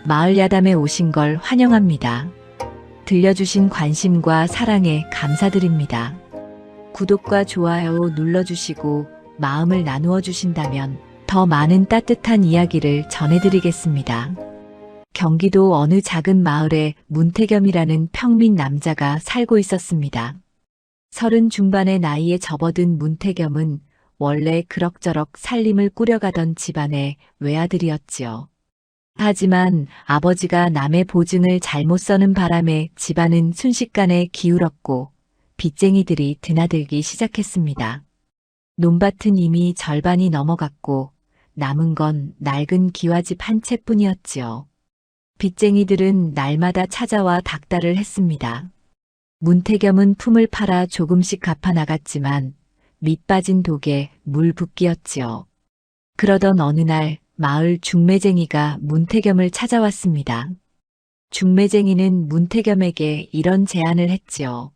마을 야담에 오신 걸 환영합니다. 들려주신 관심과 사랑에 감사드립니다. 구독과 좋아요 눌러주시고 마음을 나누어 주신다면 더 많은 따뜻한 이야기를 전해드리겠습니다. 경기도 어느 작은 마을에 문태겸이라는 평민 남자가 살고 있었습니다. 30 중반의 나이에 접어든 문태겸은 원래 그럭저럭 살림을 꾸려가던 집안의 외아들이었지요. 하지만 아버지가 남의 보증을 잘못 서는 바람에 집안은 순식간에 기울었고 빚쟁이들이 드나들기 시작했습니다. 논밭은 이미 절반이 넘어갔고 남은 건 낡은 기와집 한 채뿐이었지요. 빚쟁이들은 날마다 찾아와 닥달을 했습니다. 문태겸은 품을 팔아 조금씩 갚아 나갔지만 밑 빠진 독에 물 붓기였지요. 그러던 어느 날 마을 중매쟁이가 문태겸을 찾아왔습니다. 중매쟁이는 문태겸에게 이런 제안을 했지요.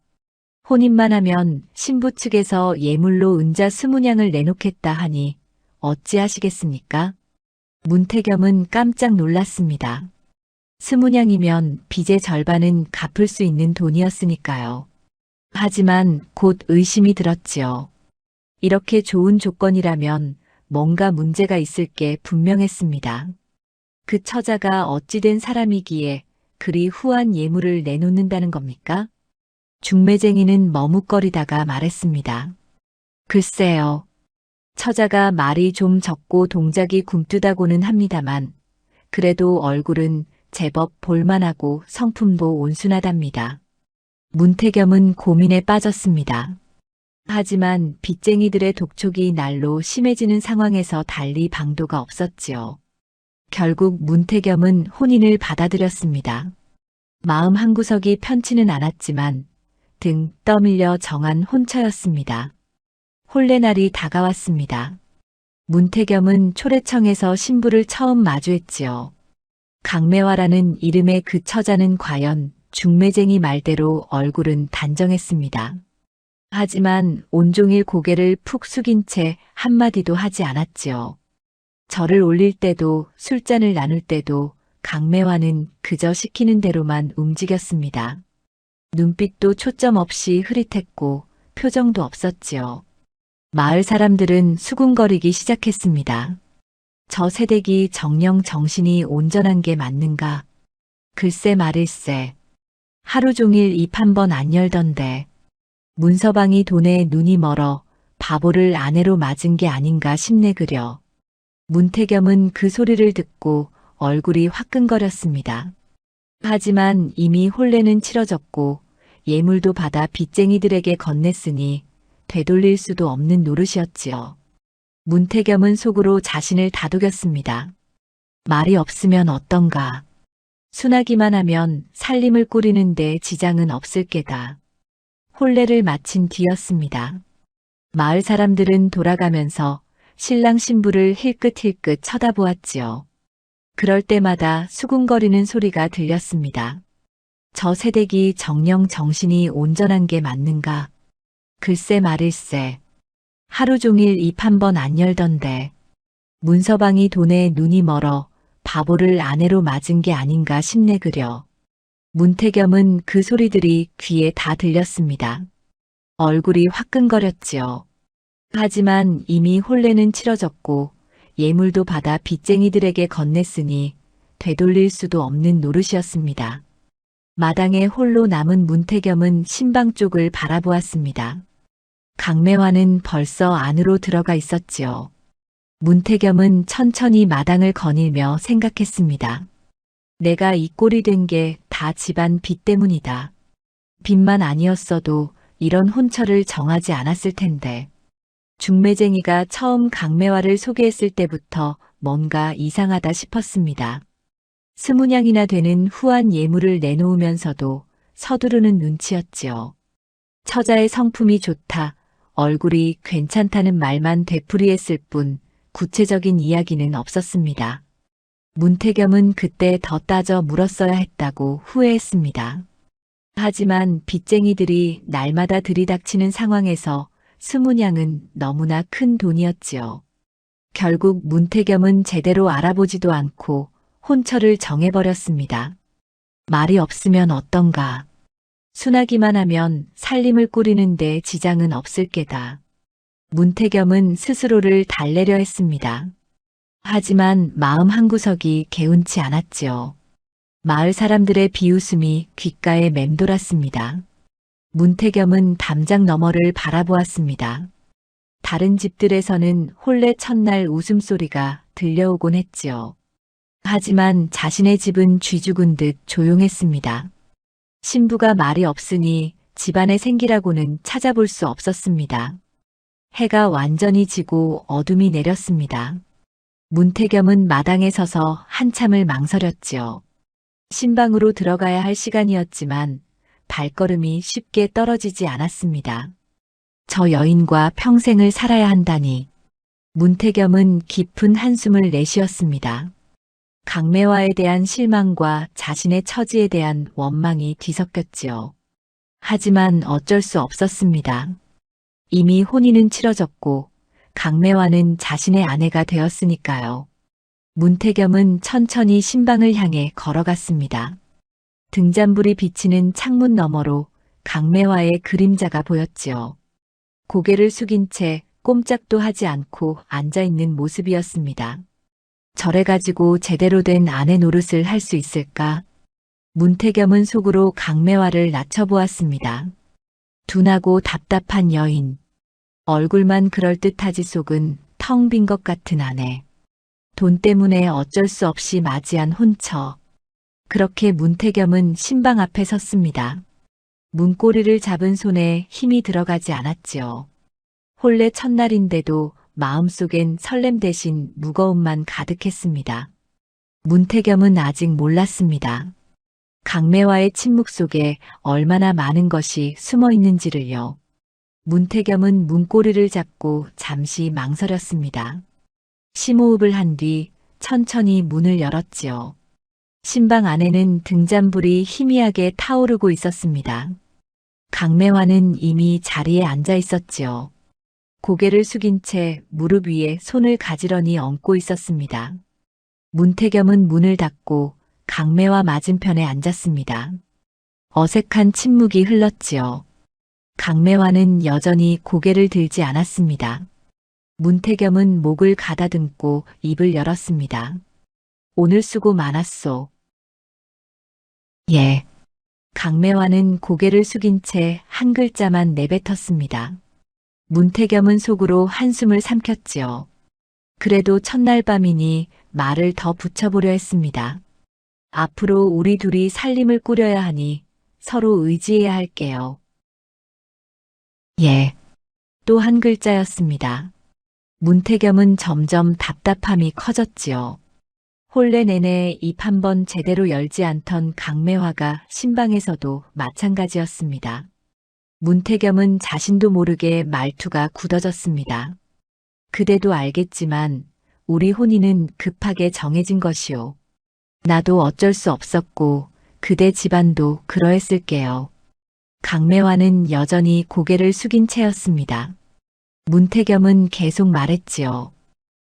혼인만 하면 신부 측에서 예물로 은자 20냥을 내놓겠다 하니 어찌하시겠습니까? 문태겸은 깜짝 놀랐습니다. 20냥이면 빚의 절반은 갚을 수 있는 돈이었으니까요. 하지만 곧 의심이 들었지요. 이렇게 좋은 조건이라면 뭔가 문제가 있을 게 분명했습니다. 그 처자가 어찌된 사람이기에 그리 후한 예물을 내놓는다는 겁니까? 중매쟁이는 머뭇거리다가 말했습니다. 글쎄요. 처자가 말이 좀 적고 동작이 굼뜨다고는 합니다만 그래도 얼굴은 제법 볼만하고 성품도 온순하답니다. 문태겸은 고민에 빠졌습니다. 하지만 빚쟁이들의 독촉이 날로 심해지는 상황에서 달리 방도가 없었지요. 결국 문태겸은 혼인을 받아들였습니다. 마음 한구석이 편치는 않았지만 등 떠밀려 정한 혼처였습니다. 혼례날이 다가왔습니다. 문태겸은 초래청에서 신부를 처음 마주했지요. 강매화라는 이름의 그 처자는 과연 중매쟁이 말대로 얼굴은 단정했습니다. 하지만 온종일 고개를 푹 숙인 채 한마디도 하지 않았지요. 절을 올릴 때도 술잔을 나눌 때도 강매화는 그저 시키는 대로만 움직였습니다. 눈빛도 초점 없이 흐릿했고 표정도 없었지요. 마을 사람들은 수군거리기 시작했습니다. 저 새댁이 정녕 정신이 온전한 게 맞는가? 글쎄 말일세. 하루 종일 입 한 번 안 열던데. 문서방이 돈에 눈이 멀어 바보를 아내로 맞은 게 아닌가 싶네 그려. 문태겸은 그 소리를 듣고 얼굴이 화끈거렸습니다. 하지만 이미 혼례는 치러졌고 예물도 받아 빚쟁이들에게 건넸으니 되돌릴 수도 없는 노릇이었지요. 문태겸은 속으로 자신을 다독였습니다. 말이 없으면 어떤가. 순하기만 하면 살림을 꾸리는데 지장은 없을 게다. 혼례를 마친 뒤였습니다. 마을 사람들은 돌아가면서 신랑 신부를 힐끗힐끗 쳐다보았지요. 그럴 때마다 수군거리는 소리가 들렸습니다. 저 새댁이 정녕 정신이 온전한 게 맞는가? 글쎄 말일세. 하루 종일 입 한 번 안 열던데. 문서방이 돈에 눈이 멀어 바보를 아내로 맞은 게 아닌가 싶네 그려. 문태겸은 그 소리들이 귀에 다 들렸습니다. 얼굴이 화끈거렸지요. 하지만 이미 혼례는 치러졌고 예물도 받아 빚쟁이들에게 건넸으니 되돌릴 수도 없는 노릇이었습니다. 마당에 홀로 남은 문태겸은 신방 쪽을 바라보았습니다. 강매화는 벌써 안으로 들어가 있었지요. 문태겸은 천천히 마당을 거닐며 생각했습니다. 내가 이 꼴이 된 게 다 집안 빚 때문이다. 빚만 아니었어도 이런 혼처를 정하지 않았을 텐데. 중매쟁이가 처음 강매화를 소개했을 때부터 뭔가 이상하다 싶었습니다. 20냥이나 되는 후한 예물을 내놓으면서도 서두르는 눈치였지요. 처자의 성품이 좋다, 얼굴이 괜찮다는 말만 되풀이했을 뿐 구체적인 이야기는 없었습니다. 문태겸은 그때 더 따져 물었어야 했다고 후회했습니다. 하지만 빚쟁이들이 날마다 들이닥치는 상황에서 20냥은 너무나 큰 돈이었지요. 결국 문태겸은 제대로 알아보지도 않고 혼처를 정해버렸습니다. 말이 없으면 어떤가. 순하기만 하면 살림을 꾸리는데 지장은 없을 게다. 문태겸은 스스로를 달래려 했습니다. 하지만 마음 한구석이 개운치 않았지요. 마을 사람들의 비웃음이 귓가에 맴돌았습니다. 문태겸은 담장 너머를 바라보았습니다. 다른 집들에서는 혼례 첫날 웃음소리가 들려오곤 했지요. 하지만 자신의 집은 쥐죽은 듯 조용했습니다. 신부가 말이 없으니 집안의 생기라고는 찾아볼 수 없었습니다. 해가 완전히 지고 어둠이 내렸습니다. 문태겸은 마당에 서서 한참을 망설였지요. 신방으로 들어가야 할 시간이었지만 발걸음이 쉽게 떨어지지 않았습니다. 저 여인과 평생을 살아야 한다니. 문태겸은 깊은 한숨을 내쉬었습니다. 강매화에 대한 실망과 자신의 처지에 대한 원망이 뒤섞였지요. 하지만 어쩔 수 없었습니다. 이미 혼인은 치러졌고 강매화는 자신의 아내가 되었으니까요. 문태겸은 천천히 신방을 향해 걸어갔습니다. 등잔불이 비치는 창문 너머로 강매화의 그림자가 보였지요. 고개를 숙인 채 꼼짝도 하지 않고 앉아있는 모습이었습니다. 저래가지고 제대로 된 아내 노릇을 할 수 있을까? 문태겸은 속으로 강매화를 낮춰보았습니다. 둔하고 답답한 여인. 얼굴만 그럴듯하지 속은 텅 빈 것 같은 아내. 돈 때문에 어쩔 수 없이 맞이한 혼처. 그렇게 문태겸은 신방 앞에 섰습니다. 문고리를 잡은 손에 힘이 들어가지 않았지요. 혼례 첫날인데도 마음속엔 설렘 대신 무거움만 가득했습니다. 문태겸은 아직 몰랐습니다. 강매화의 침묵 속에 얼마나 많은 것이 숨어 있는지를요. 문태겸은 문고리를 잡고 잠시 망설였습니다. 심호흡을 한 뒤 천천히 문을 열었지요. 신방 안에는 등잔불이 희미하게 타오르고 있었습니다. 강매화는 이미 자리에 앉아 있었지요. 고개를 숙인 채 무릎 위에 손을 가지런히 얹고 있었습니다. 문태겸은 문을 닫고 강매화 맞은편에 앉았습니다. 어색한 침묵이 흘렀지요. 강매화는 여전히 고개를 들지 않았습니다. 문태겸은 목을 가다듬고 입을 열었습니다. 오늘 수고 많았소. 예. 강매화는 고개를 숙인 채 한 글자만 내뱉었습니다. 문태겸은 속으로 한숨을 삼켰지요. 그래도 첫날 밤이니 말을 더 붙여보려 했습니다. 앞으로 우리 둘이 살림을 꾸려야 하니 서로 의지해야 할게요. 예. 또 한 글자였습니다. 문태겸은 점점 답답함이 커졌지요. 혼례 내내 입 한 번 제대로 열지 않던 강매화가 신방에서도 마찬가지였습니다. 문태겸은 자신도 모르게 말투가 굳어졌습니다. 그대도 알겠지만 우리 혼인은 급하게 정해진 것이오. 나도 어쩔 수 없었고 그대 집안도 그러했을게요. 강매화는 여전히 고개를 숙인 채였습니다. 문태겸은 계속 말했지요.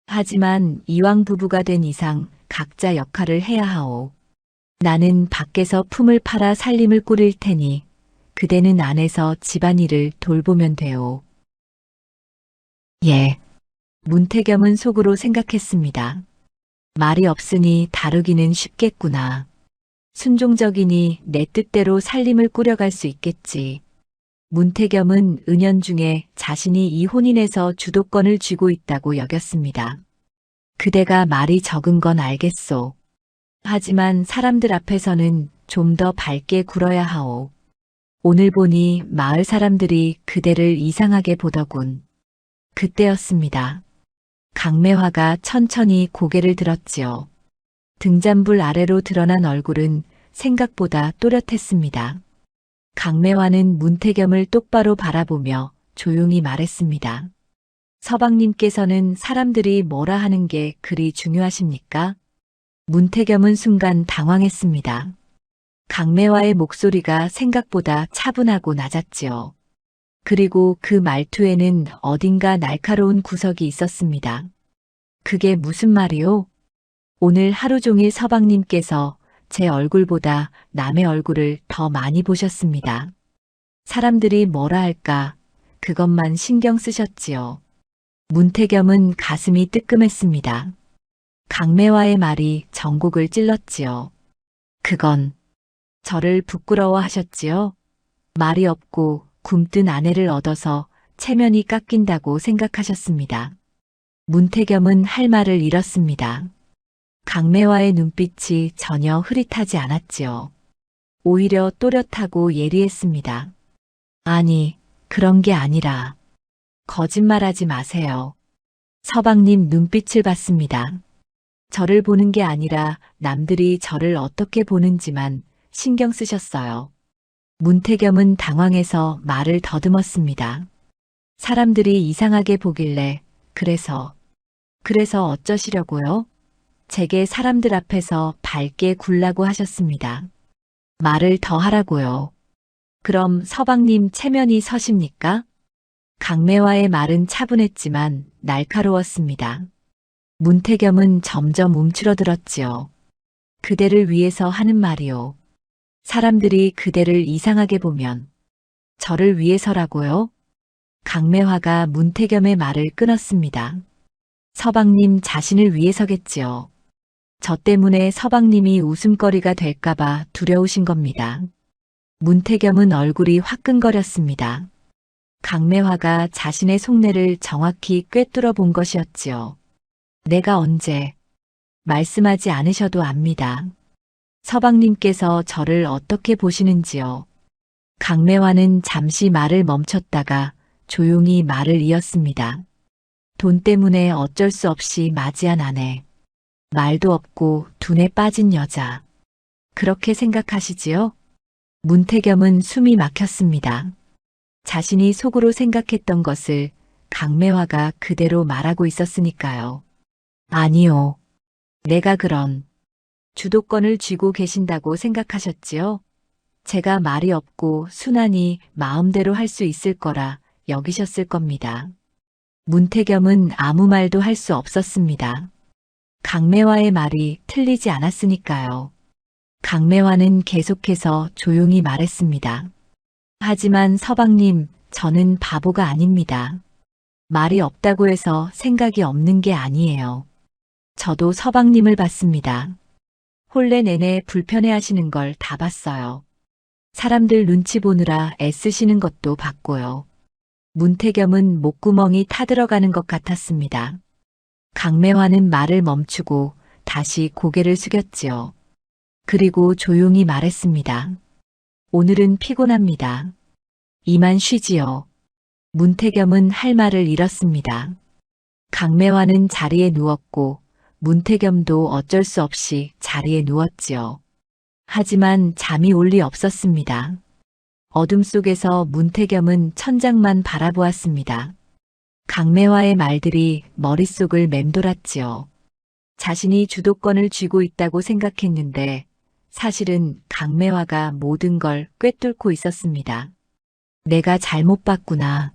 하지만 이왕 부부가 된 이상 각자 역할을 해야 하오. 나는 밖에서 품을 팔아 살림을 꾸릴 테니 그대는 안에서 집안일을 돌보면 돼요. 예. 문태겸은 속으로 생각했습니다. 말이 없으니 다루기는 쉽겠구나. 순종적이니 내 뜻대로 살림을 꾸려갈 수 있겠지. 문태겸은 은연중에 자신이 이 혼인에서 주도권을 쥐고 있다고 여겼습니다. 그대가 말이 적은 건 알겠소. 하지만 사람들 앞에서는 좀 더 밝게 굴어야 하오. 오늘 보니 마을 사람들이 그대를 이상하게 보더군. 그때였습니다. 강매화가 천천히 고개를 들었지요. 등잔불 아래로 드러난 얼굴은 생각보다 또렷했습니다. 강매화는 문태겸을 똑바로 바라보며 조용히 말했습니다. 서방님께서는 사람들이 뭐라 하는 게 그리 중요하십니까? 문태겸은 순간 당황했습니다. 강매화의 목소리가 생각보다 차분하고 낮았지요. 그리고 그 말투에는 어딘가 날카로운 구석이 있었습니다. 그게 무슨 말이오? 오늘 하루 종일 서방님께서 제 얼굴보다 남의 얼굴을 더 많이 보셨습니다. 사람들이 뭐라 할까 그것만 신경 쓰셨지요. 문태겸은 가슴이 뜨끔했습니다. 강매화의 말이 전곡을 찔렀지요. 그건 저를 부끄러워하셨지요? 말이 없고 굼뜬 아내를 얻어서 체면이 깎인다고 생각하셨습니다. 문태겸은 할 말을 잃었습니다. 강매화의 눈빛이 전혀 흐릿하지 않았지요. 오히려 또렷하고 예리했습니다. 아니, 그런 게 아니라. 거짓말하지 마세요. 서방님 눈빛을 봤습니다. 저를 보는 게 아니라 남들이 저를 어떻게 보는지만 신경 쓰셨어요. 문태겸은 당황해서 말을 더듬었습니다. 사람들이 이상하게 보길래 그래서 어쩌시려고요? 제게 사람들 앞에서 밝게 굴라고 하셨습니다. 말을 더 하라고요. 그럼 서방님 체면이 서십니까? 강매화의 말은 차분했지만 날카로웠습니다. 문태겸은 점점 움츠러들었지요. 그대를 위해서 하는 말이요. 사람들이 그대를 이상하게 보면 저를 위해서라고요? 강매화가 문태겸의 말을 끊었습니다. 서방님 자신을 위해서겠지요. 저 때문에 서방님이 웃음거리가 될까봐 두려우신 겁니다. 문태겸은 얼굴이 화끈거렸습니다. 강매화가 자신의 속내를 정확히 꿰뚫어 본 것이었지요. 내가 언제 말씀하지 않으셔도 압니다. 서방님께서 저를 어떻게 보시는지요. 강매화는 잠시 말을 멈췄다가 조용히 말을 이었습니다. 돈 때문에 어쩔 수 없이 맞이한 아내. 말도 없고 둔에 빠진 여자. 그렇게 생각하시지요? 문태겸은 숨이 막혔습니다. 자신이 속으로 생각했던 것을 강매화가 그대로 말하고 있었으니까요. 아니요. 내가 그런 주도권을 쥐고 계신다고 생각하셨지요? 제가 말이 없고 순하니 마음대로 할 수 있을 거라 여기셨을 겁니다. 문태겸은 아무 말도 할 수 없었습니다. 강매화의 말이 틀리지 않았으니까요. 강매화는 계속해서 조용히 말했습니다. 하지만 서방님, 저는 바보가 아닙니다. 말이 없다고 해서 생각이 없는 게 아니에요. 저도 서방님을 봤습니다. 혼례 내내 불편해하시는 걸 다 봤어요. 사람들 눈치 보느라 애쓰시는 것도 봤고요. 문태겸은 목구멍이 타들어가는 것 같았습니다. 강매화는 말을 멈추고 다시 고개를 숙였지요. 그리고 조용히 말했습니다. 오늘은 피곤합니다. 이만 쉬지요. 문태겸은 할 말을 잃었습니다. 강매화는 자리에 누웠고 문태겸도 어쩔 수 없이 자리에 누웠지요. 하지만 잠이 올 리 없었습니다. 어둠 속에서 문태겸은 천장만 바라보았습니다. 강매화의 말들이 머릿속을 맴돌았지요. 자신이 주도권을 쥐고 있다고 생각했는데 사실은 강매화가 모든 걸 꿰뚫고 있었습니다. 내가 잘못 봤구나.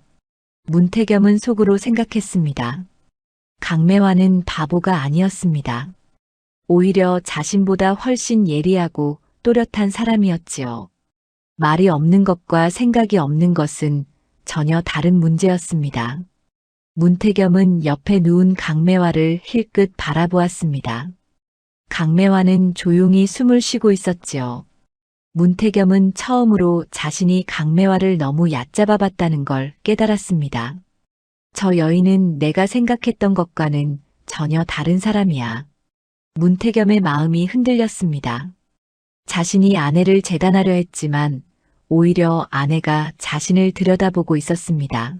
문태겸은 속으로 생각했습니다. 강매화는 바보가 아니었습니다. 오히려 자신보다 훨씬 예리하고 또렷한 사람이었지요. 말이 없는 것과 생각이 없는 것은 전혀 다른 문제였습니다. 문태겸은 옆에 누운 강매화를 힐끗 바라보았습니다. 강매화는 조용히 숨을 쉬고 있었지요. 문태겸은 처음으로 자신이 강매화를 너무 얕잡아 봤다는 걸 깨달았습니다. 저 여인은 내가 생각했던 것과는 전혀 다른 사람이야. 문태겸의 마음이 흔들렸습니다. 자신이 아내를 재단하려 했지만 오히려 아내가 자신을 들여다보고 있었습니다.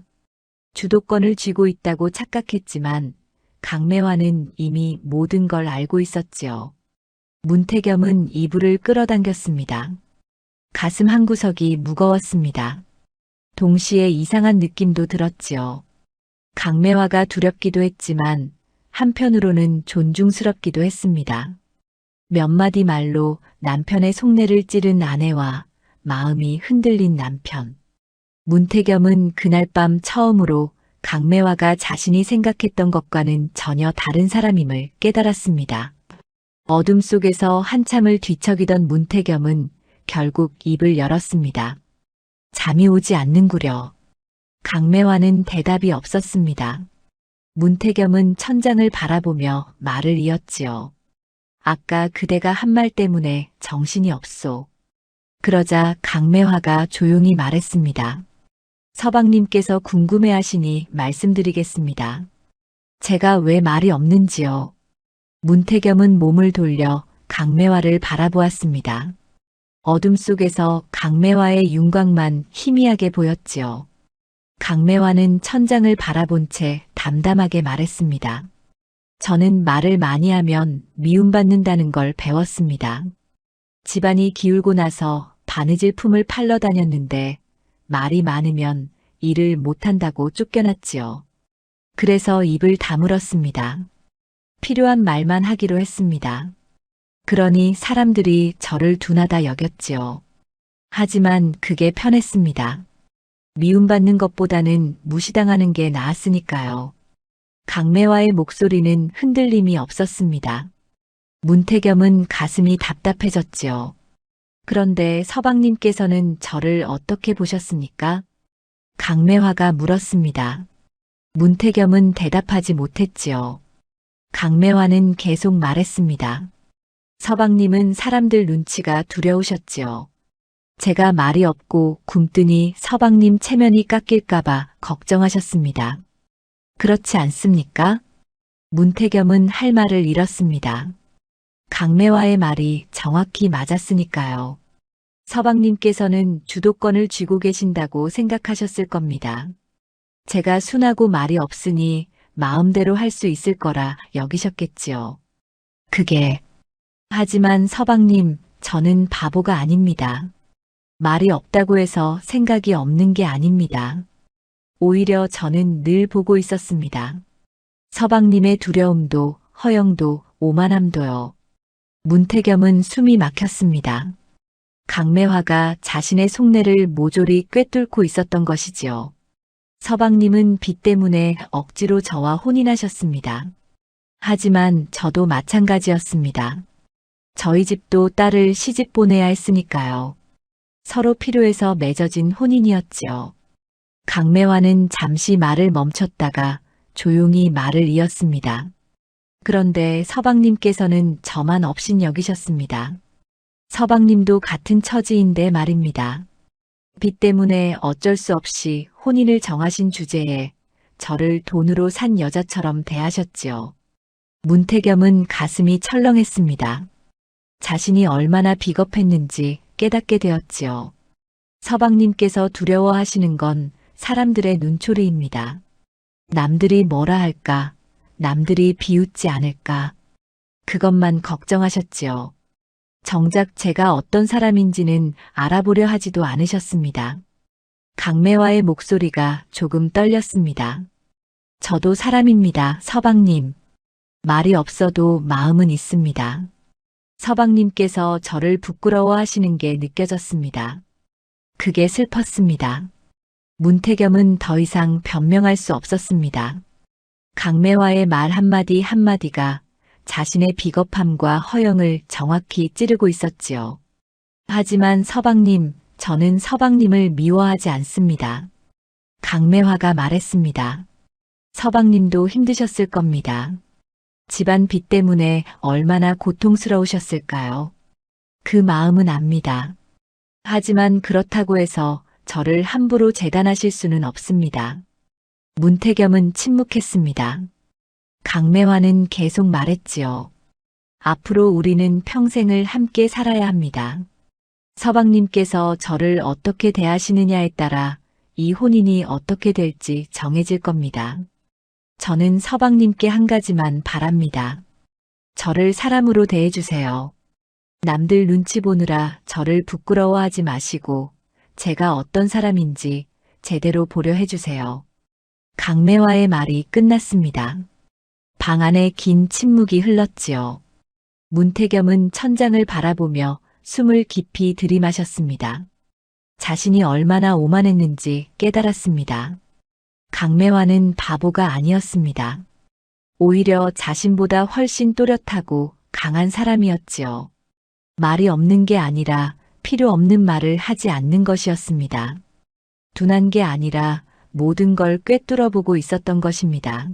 주도권을 쥐고 있다고 착각했지만 강매화는 이미 모든 걸 알고 있었지요. 문태겸은 이불을 끌어당겼습니다. 가슴 한구석이 무거웠습니다. 동시에 이상한 느낌도 들었지요. 강매화가 두렵기도 했지만 한편으로는 존중스럽기도 했습니다. 몇 마디 말로 남편의 속내를 찌른 아내와 마음이 흔들린 남편. 문태겸은 그날 밤 처음으로 강매화가 자신이 생각했던 것과는 전혀 다른 사람임을 깨달았습니다. 어둠 속에서 한참을 뒤척이던 문태겸은 결국 입을 열었습니다. 잠이 오지 않는구려. 강매화는 대답이 없었습니다. 문태겸은 천장을 바라보며 말을 이었지요. 아까 그대가 한 말 때문에 정신이 없소. 그러자 강매화가 조용히 말했습니다. 서방님께서 궁금해하시니 말씀드리겠습니다. 제가 왜 말이 없는지요. 문태겸은 몸을 돌려 강매화를 바라보았습니다. 어둠 속에서 강매화의 윤곽만 희미하게 보였지요. 강매화는 천장을 바라본 채 담담하게 말했습니다. 저는 말을 많이 하면 미움받는다는 걸 배웠습니다. 집안이 기울고 나서 바느질 품을 팔러 다녔는데 말이 많으면 일을 못한다고 쫓겨났지요. 그래서 입을 다물었습니다. 필요한 말만 하기로 했습니다. 그러니 사람들이 저를 둔하다 여겼지요. 하지만 그게 편했습니다. 미움받는 것보다는 무시당하는 게 나았으니까요. 강매화의 목소리는 흔들림이 없었습니다. 문태겸은 가슴이 답답해졌지요. 그런데 서방님께서는 저를 어떻게 보셨습니까? 강매화가 물었습니다. 문태겸은 대답하지 못했지요. 강매화는 계속 말했습니다. 서방님은 사람들 눈치가 두려우셨지요. 제가 말이 없고 굼뜨니 서방님 체면이 깎일까봐 걱정하셨습니다. 그렇지 않습니까? 문태겸은 할 말을 잃었습니다. 강매화의 말이 정확히 맞았으니까요. 서방님께서는 주도권을 쥐고 계신다고 생각하셨을 겁니다. 제가 순하고 말이 없으니 마음대로 할 수 있을 거라 여기셨겠지요. 하지만 서방님, 저는 바보가 아닙니다. 말이 없다고 해서 생각이 없는 게 아닙니다. 오히려 저는 늘 보고 있었습니다. 서방님의 두려움도, 허영도, 오만함도요. 문태겸은 숨이 막혔습니다. 강매화가 자신의 속내를 모조리 꿰뚫고 있었던 것이지요. 서방님은 빚 때문에 억지로 저와 혼인하셨습니다. 하지만 저도 마찬가지였습니다. 저희 집도 딸을 시집 보내야 했으니까요. 서로 필요해서 맺어진 혼인이었지요. 강매화는 잠시 말을 멈췄다가 조용히 말을 이었습니다. 그런데 서방님께서는 저만 업신 여기셨습니다. 서방님도 같은 처지인데 말입니다. 빚 때문에 어쩔 수 없이 혼인을 정하신 주제에 저를 돈으로 산 여자처럼 대하셨지요. 문태겸은 가슴이 철렁했습니다. 자신이 얼마나 비겁했는지 깨닫게 되었지요. 서방님께서 두려워하시는 건 사람들의 눈초리입니다. 남들이 뭐라 할까, 남들이 비웃지 않을까, 그것만 걱정하셨지요. 정작 제가 어떤 사람인지는 알아보려 하지도 않으셨습니다. 강매화의 목소리가 조금 떨렸습니다. 저도 사람입니다, 서방님. 말이 없어도 마음은 있습니다. 서방님께서 저를 부끄러워하시는 게 느껴졌습니다. 그게 슬펐습니다. 문태겸은 더 이상 변명할 수 없었습니다. 강매화의 말 한마디 한마디가 자신의 비겁함과 허영을 정확히 찌르고 있었지요. 하지만 서방님, 저는 서방님을 미워하지 않습니다. 강매화가 말했습니다. 서방님도 힘드셨을 겁니다. 집안 빚 때문에 얼마나 고통스러우셨을까요? 그 마음은 압니다. 하지만 그렇다고 해서 저를 함부로 재단하실 수는 없습니다. 문태겸은 침묵했습니다. 강매화는 계속 말했지요. 앞으로 우리는 평생을 함께 살아야 합니다. 서방님께서 저를 어떻게 대하시느냐에 따라 이 혼인이 어떻게 될지 정해질 겁니다. 저는 서방님께 한 가지만 바랍니다. 저를 사람으로 대해주세요. 남들 눈치 보느라 저를 부끄러워하지 마시고 제가 어떤 사람인지 제대로 보려 해주세요. 강매화의 말이 끝났습니다. 방 안에 긴 침묵이 흘렀지요. 문태겸은 천장을 바라보며 숨을 깊이 들이마셨습니다. 자신이 얼마나 오만했는지 깨달았습니다. 강매화는 바보가 아니었습니다. 오히려 자신보다 훨씬 또렷하고 강한 사람이었지요. 말이 없는 게 아니라 필요 없는 말을 하지 않는 것이었습니다. 둔한 게 아니라 모든 걸 꿰뚫어 보고 있었던 것입니다.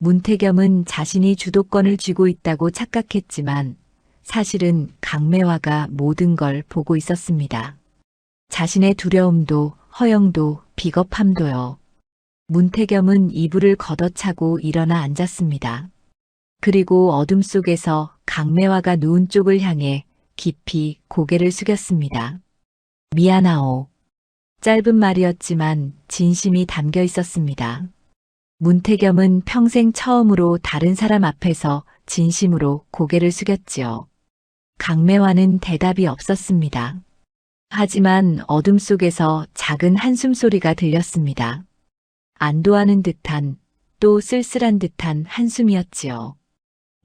문태겸은 자신이 주도권을 쥐고 있다고 착각했지만 사실은 강매화가 모든 걸 보고 있었습니다. 자신의 두려움도 허영도 비겁함도요. 문태겸은 이불을 걷어차고 일어나 앉았습니다. 그리고 어둠 속에서 강매화가 누운 쪽을 향해 깊이 고개를 숙였습니다. 미안하오. 짧은 말이었지만 진심이 담겨 있었습니다. 문태겸은 평생 처음으로 다른 사람 앞에서 진심으로 고개를 숙였지요. 강매화는 대답이 없었습니다. 하지만 어둠 속에서 작은 한숨 소리가 들렸습니다. 안도하는 듯한 또 쓸쓸한 듯한 한숨이었지요.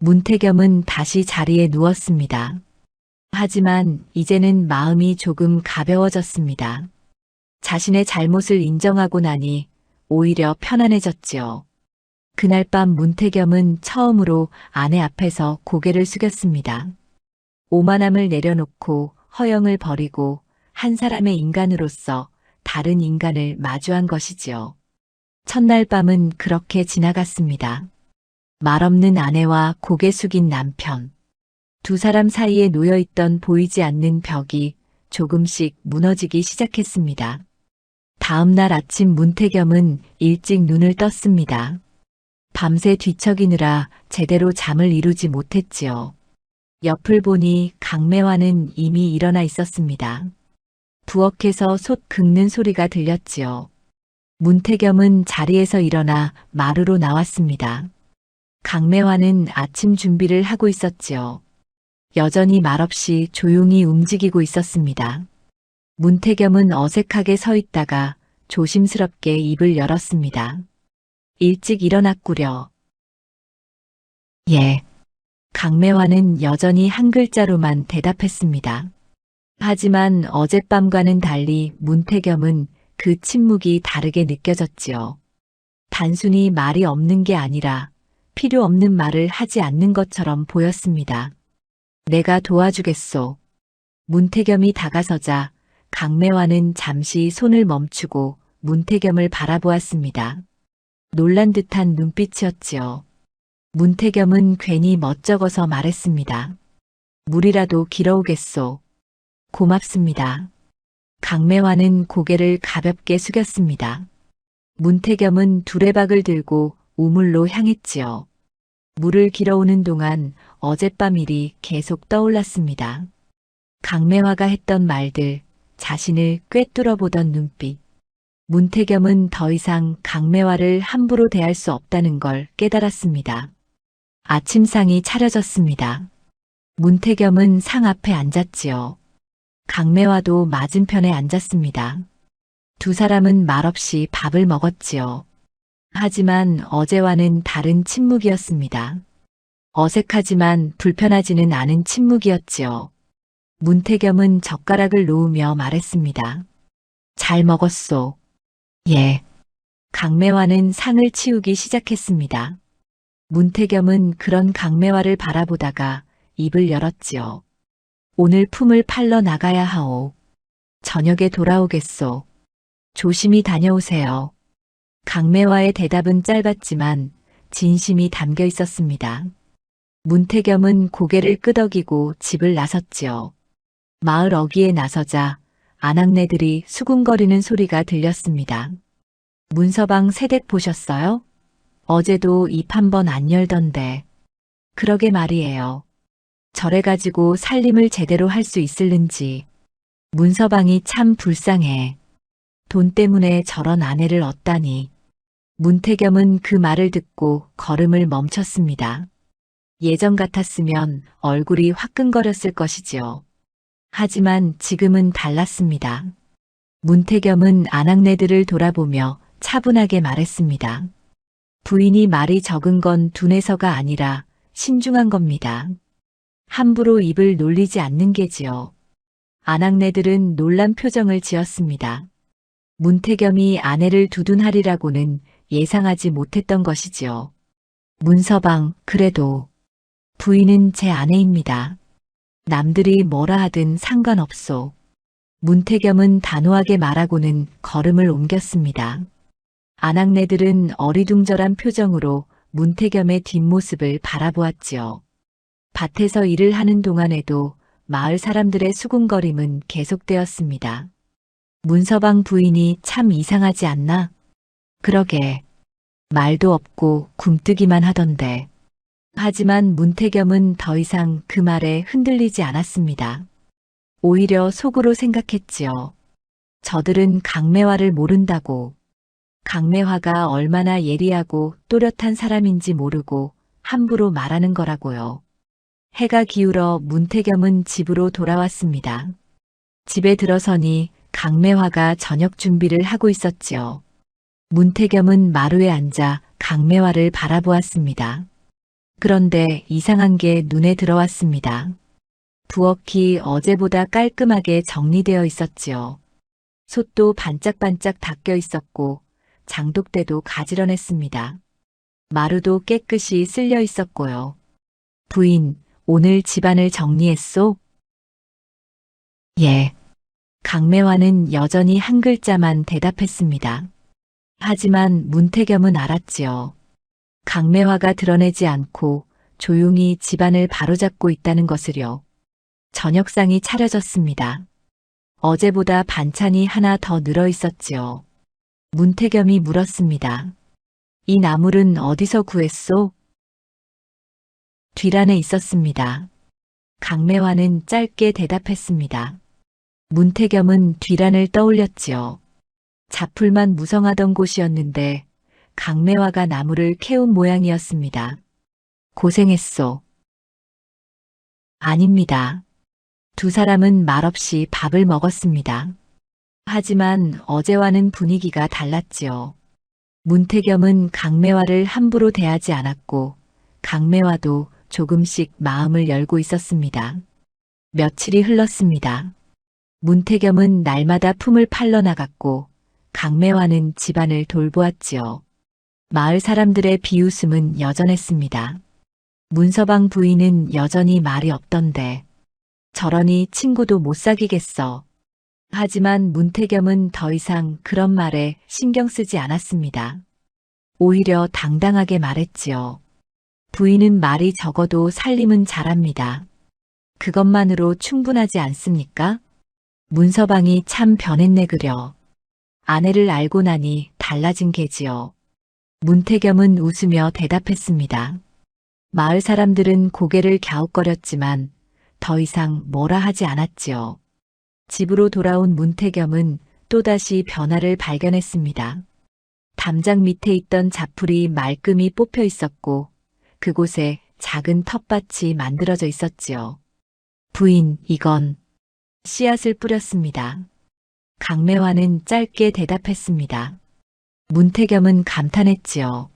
문태겸은 다시 자리에 누웠습니다. 하지만 이제는 마음이 조금 가벼워졌습니다. 자신의 잘못을 인정하고 나니 오히려 편안해졌지요. 그날 밤 문태겸은 처음으로 아내 앞에서 고개를 숙였습니다. 오만함을 내려놓고 허영을 버리고 한 사람의 인간으로서 다른 인간을 마주한 것이지요. 첫날 밤은 그렇게 지나갔습니다. 말없는 아내와 고개 숙인 남편. 두 사람 사이에 놓여있던 보이지 않는 벽이 조금씩 무너지기 시작했습니다. 다음 날 아침 문태겸은 일찍 눈을 떴습니다. 밤새 뒤척이느라 제대로 잠을 이루지 못했지요. 옆을 보니 강매화는 이미 일어나 있었습니다. 부엌에서 솥 긁는 소리가 들렸지요. 문태겸은 자리에서 일어나 마루로 나왔습니다. 강매화는 아침 준비를 하고 있었지요. 여전히 말없이 조용히 움직이고 있었습니다. 문태겸은 어색하게 서 있다가 조심스럽게 입을 열었습니다. 일찍 일어났구려. 예. 강매화는 여전히 한 글자로만 대답했습니다. 하지만 어젯밤과는 달리 문태겸은 그 침묵이 다르게 느껴졌지요. 단순히 말이 없는 게 아니라 필요 없는 말을 하지 않는 것처럼 보였습니다. 내가 도와주겠소. 문태겸이 다가서자 강매화는 잠시 손을 멈추고 문태겸을 바라보았습니다. 놀란 듯한 눈빛이었지요. 문태겸은 괜히 멋쩍어서 말했습니다. 물이라도 길어오겠소. 고맙습니다. 강매화는 고개를 가볍게 숙였습니다. 문태겸은 두레박을 들고 우물로 향했지요. 물을 길어오는 동안 어젯밤 일이 계속 떠올랐습니다. 강매화가 했던 말들, 자신을 꿰뚫어 보던 눈빛. 문태겸은 더 이상 강매화를 함부로 대할 수 없다는 걸 깨달았습니다. 아침상이 차려졌습니다. 문태겸은 상 앞에 앉았지요. 강매화도 맞은편에 앉았습니다. 두 사람은 말없이 밥을 먹었지요. 하지만 어제와는 다른 침묵이었습니다. 어색하지만 불편하지는 않은 침묵이었지요. 문태겸은 젓가락을 놓으며 말했습니다. 잘 먹었소. 예. 강매화는 상을 치우기 시작했습니다. 문태겸은 그런 강매화를 바라보다가 입을 열었지요. 오늘 품을 팔러 나가야 하오. 저녁에 돌아오겠소. 조심히 다녀오세요. 강매화의 대답은 짧았지만 진심이 담겨 있었습니다. 문태겸은 고개를 끄덕이고 집을 나섰지요. 마을 어귀에 나서자 아낙네들이 수군거리는 소리가 들렸습니다. 문서방 새댁 보셨어요? 어제도 입 한 번 안 열던데. 그러게 말이에요. 저래가지고 살림을 제대로 할 수 있을는지. 문서방이 참 불쌍해. 돈 때문에 저런 아내를 얻다니. 문태겸은 그 말을 듣고 걸음을 멈췄습니다. 예전 같았으면 얼굴이 화끈거렸을 것이지요. 하지만 지금은 달랐습니다. 문태겸은 아낙네들을 돌아보며 차분하게 말했습니다. 부인이 말이 적은 건 둔해서가 아니라 신중한 겁니다. 함부로 입을 놀리지 않는 게지요. 아낙네들은 놀란 표정을 지었습니다. 문태겸이 아내를 두둔하리라고는 예상하지 못했던 것이지요. 문서방, 그래도 부인은 제 아내입니다. 남들이 뭐라 하든 상관없소. 문태겸은 단호하게 말하고는 걸음을 옮겼습니다. 아낙네들은 어리둥절한 표정으로 문태겸의 뒷모습을 바라보았지요. 밭에서 일을 하는 동안에도 마을 사람들의 수군거림은 계속되었습니다. 문서방 부인이 참 이상하지 않나? 그러게. 말도 없고 굼뜨기만 하던데. 하지만 문태겸은 더 이상 그 말에 흔들리지 않았습니다. 오히려 속으로 생각했지요. 저들은 강매화를 모른다고. 강매화가 얼마나 예리하고 또렷한 사람인지 모르고 함부로 말하는 거라고요. 해가 기울어 문태겸은 집으로 돌아왔습니다. 집에 들어서니 강매화가 저녁 준비를 하고 있었지요. 문태겸은 마루에 앉아 강매화를 바라보았습니다. 그런데 이상한 게 눈에 들어왔습니다. 부엌이 어제보다 깔끔하게 정리되어 있었지요. 솥도 반짝반짝 닦여 있었고 장독대도 가지런했습니다. 마루도 깨끗이 쓸려 있었고요. 부인, 오늘 집안을 정리했소? 예. 강매화는 여전히 한 글자만 대답했습니다. 하지만 문태겸은 알았지요. 강매화가 드러내지 않고 조용히 집안을 바로잡고 있다는 것을요. 저녁상이 차려졌습니다. 어제보다 반찬이 하나 더 늘어 있었지요. 문태겸이 물었습니다. 이 나물은 어디서 구했소? 뒤란에 있었습니다. 강매화는 짧게 대답했습니다. 문태겸은 뒤란을 떠올렸지요. 자풀만 무성하던 곳이었는데 강매화가 나무를 캐온 모양이었습니다. 고생했소. 아닙니다. 두 사람은 말없이 밥을 먹었습니다. 하지만 어제와는 분위기가 달랐지요. 문태겸은 강매화를 함부로 대하지 않았고 강매화도 조금씩 마음을 열고 있었습니다. 며칠이 흘렀습니다. 문태겸은 날마다 품을 팔러 나갔고 강매화는 집안을 돌보았지요. 마을 사람들의 비웃음은 여전했습니다. 문서방 부인은 여전히 말이 없던데 저러니 친구도 못 사귀겠어. 하지만 문태겸은 더 이상 그런 말에 신경 쓰지 않았습니다. 오히려 당당하게 말했지요. 부인은 말이 적어도 살림은 잘합니다. 그것만으로 충분하지 않습니까? 문서방이 참 변했네 그려. 아내를 알고 나니 달라진 게지요. 문태겸은 웃으며 대답했습니다. 마을 사람들은 고개를 갸웃거렸지만 더 이상 뭐라 하지 않았지요. 집으로 돌아온 문태겸은 또다시 변화를 발견했습니다. 담장 밑에 있던 자풀이 말끔히 뽑혀 있었고 그곳에 작은 텃밭이 만들어져 있었지요. 부인, 이건 씨앗을 뿌렸습니다. 강매화는 짧게 대답했습니다. 문태겸은 감탄했지요.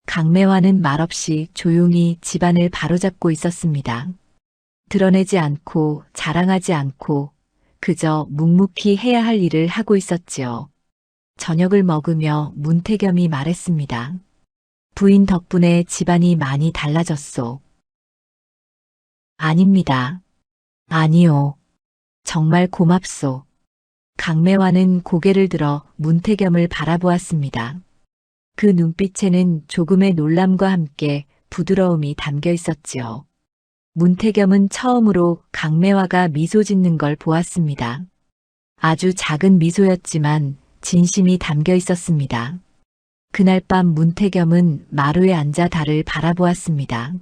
강매화는 말없이 조용히 집안을 바로잡고 있었습니다. 드러내지 않고 자랑하지 않고 그저 묵묵히 해야 할 일을 하고 있었지요. 저녁을 먹으며 문태겸이 말했습니다. 부인 덕분에 집안이 많이 달라졌소. 아닙니다. 아니요. 정말 고맙소. 강매화는 고개를 들어 문태겸을 바라보았습니다. 그 눈빛에는 조금의 놀람과 함께 부드러움이 담겨 있었지요. 문태겸은 처음으로 강매화가 미소 짓는 걸 보았습니다. 아주 작은 미소였지만 진심이 담겨 있었습니다. 그날 밤 문태겸은 마루에 앉아 달을 바라보았습니다.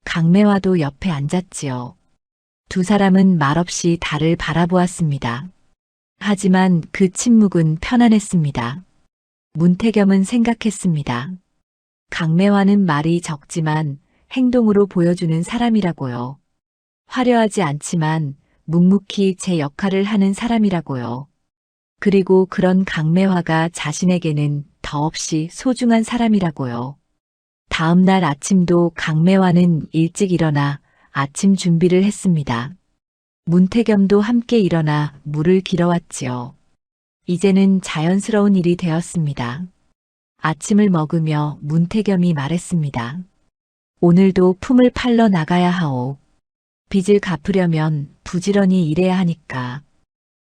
강매화도 옆에 앉았지요. 두 사람은 말없이 달을 바라보았습니다. 하지만 그 침묵은 편안했습니다. 문태겸은 생각했습니다. 강매화는 말이 적지만 행동으로 보여주는 사람이라고요. 화려하지 않지만 묵묵히 제 역할을 하는 사람이라고요. 그리고 그런 강매화가 자신에게는 더없이 소중한 사람이라고요. 다음 날 아침도 강매화는 일찍 일어나 아침 준비를 했습니다. 문태겸도 함께 일어나 물을 길어왔지요. 이제는 자연스러운 일이 되었습니다. 아침을 먹으며 문태겸이 말했습니다. 오늘도 품을 팔러 나가야 하오. 빚을 갚으려면 부지런히 일해야 하니까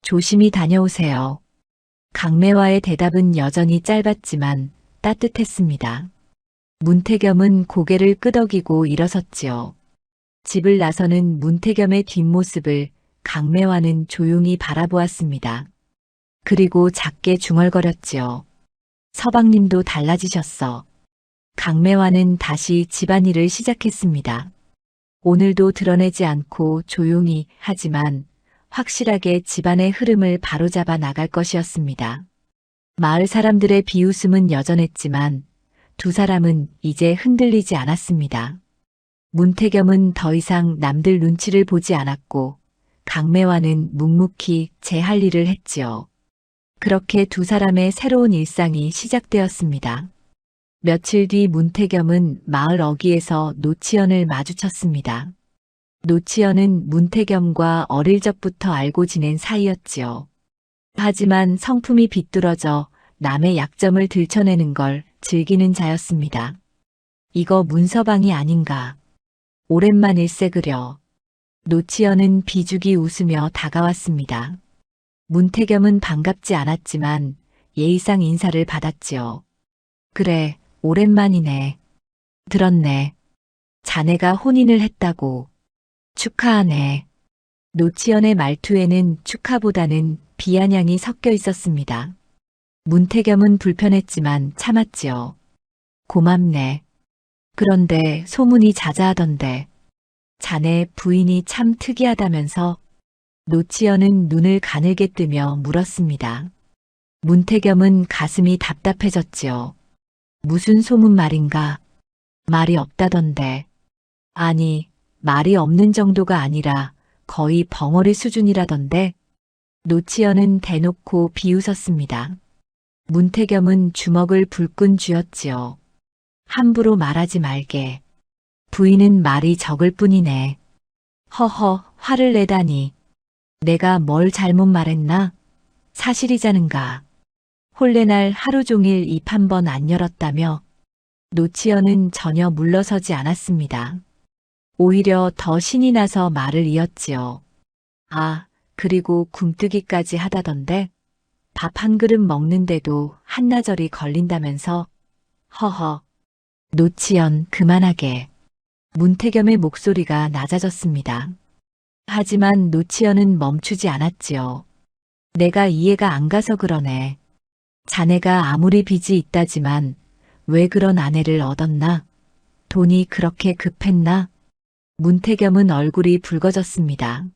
조심히 다녀오세요. 강매화의 대답은 여전히 짧았지만 따뜻했습니다. 문태겸은 고개를 끄덕이고 일어섰지요. 집을 나서는 문태겸의 뒷모습을 강매화는 조용히 바라보았습니다. 그리고 작게 중얼거렸지요. 서방님도 달라지셨어. 강매화는 다시 집안일을 시작했습니다. 오늘도 드러내지 않고 조용히 하지만 확실하게 집안의 흐름을 바로잡아 나갈 것이었습니다. 마을 사람들의 비웃음은 여전했지만 두 사람은 이제 흔들리지 않았습니다. 문태겸은 더 이상 남들 눈치를 보지 않았고 강매화는 묵묵히 제 할 일을 했지요. 그렇게 두 사람의 새로운 일상이 시작되었습니다. 며칠 뒤 문태겸은 마을 어귀에서 노치연을 마주쳤습니다. 노치연은 문태겸과 어릴 적부터 알고 지낸 사이였지요. 하지만 성품이 비뚤어져 남의 약점을 들춰내는 걸 즐기는 자였습니다. 이거 문서방이 아닌가. 오랜만일세 그려. 노치연은 비죽이 웃으며 다가왔습니다. 문태겸은 반갑지 않았지만 예의상 인사를 받았지요. 그래, 오랜만이네. 들었네. 자네가 혼인을 했다고. 축하하네. 노치연의 말투에는 축하보다는 비아냥이 섞여 있었습니다. 문태겸은 불편했지만 참았지요. 고맙네. 그런데 소문이 자자하던데. 자네 부인이 참 특이하다면서? 노치연은 눈을 가늘게 뜨며 물었습니다. 문태겸은 가슴이 답답해졌지요. 무슨 소문 말인가? 말이 없다던데. 아니, 말이 없는 정도가 아니라 거의 벙어리 수준이라던데. 노치연은 대놓고 비웃었습니다. 문태겸은 주먹을 불끈 쥐었지요. 함부로 말하지 말게. 부인은 말이 적을 뿐이네. 허허, 화를 내다니. 내가 뭘 잘못 말했나? 사실이자는가. 홀레날 하루 종일 입 한 번 안 열었다며. 노치연은 전혀 물러서지 않았습니다. 오히려 더 신이 나서 말을 이었지요. 아, 그리고 굼뜨기까지 하다던데. 밥 한 그릇 먹는데도 한나절이 걸린다면서. 허허. 노치연 그만하게. 문태겸의 목소리가 낮아졌습니다. 하지만 노치연은 멈추지 않았지요. 내가 이해가 안 가서 그러네. 자네가 아무리 빚이 있다지만 왜 그런 아내를 얻었나? 돈이 그렇게 급했나? 문태겸은 얼굴이 붉어졌습니다.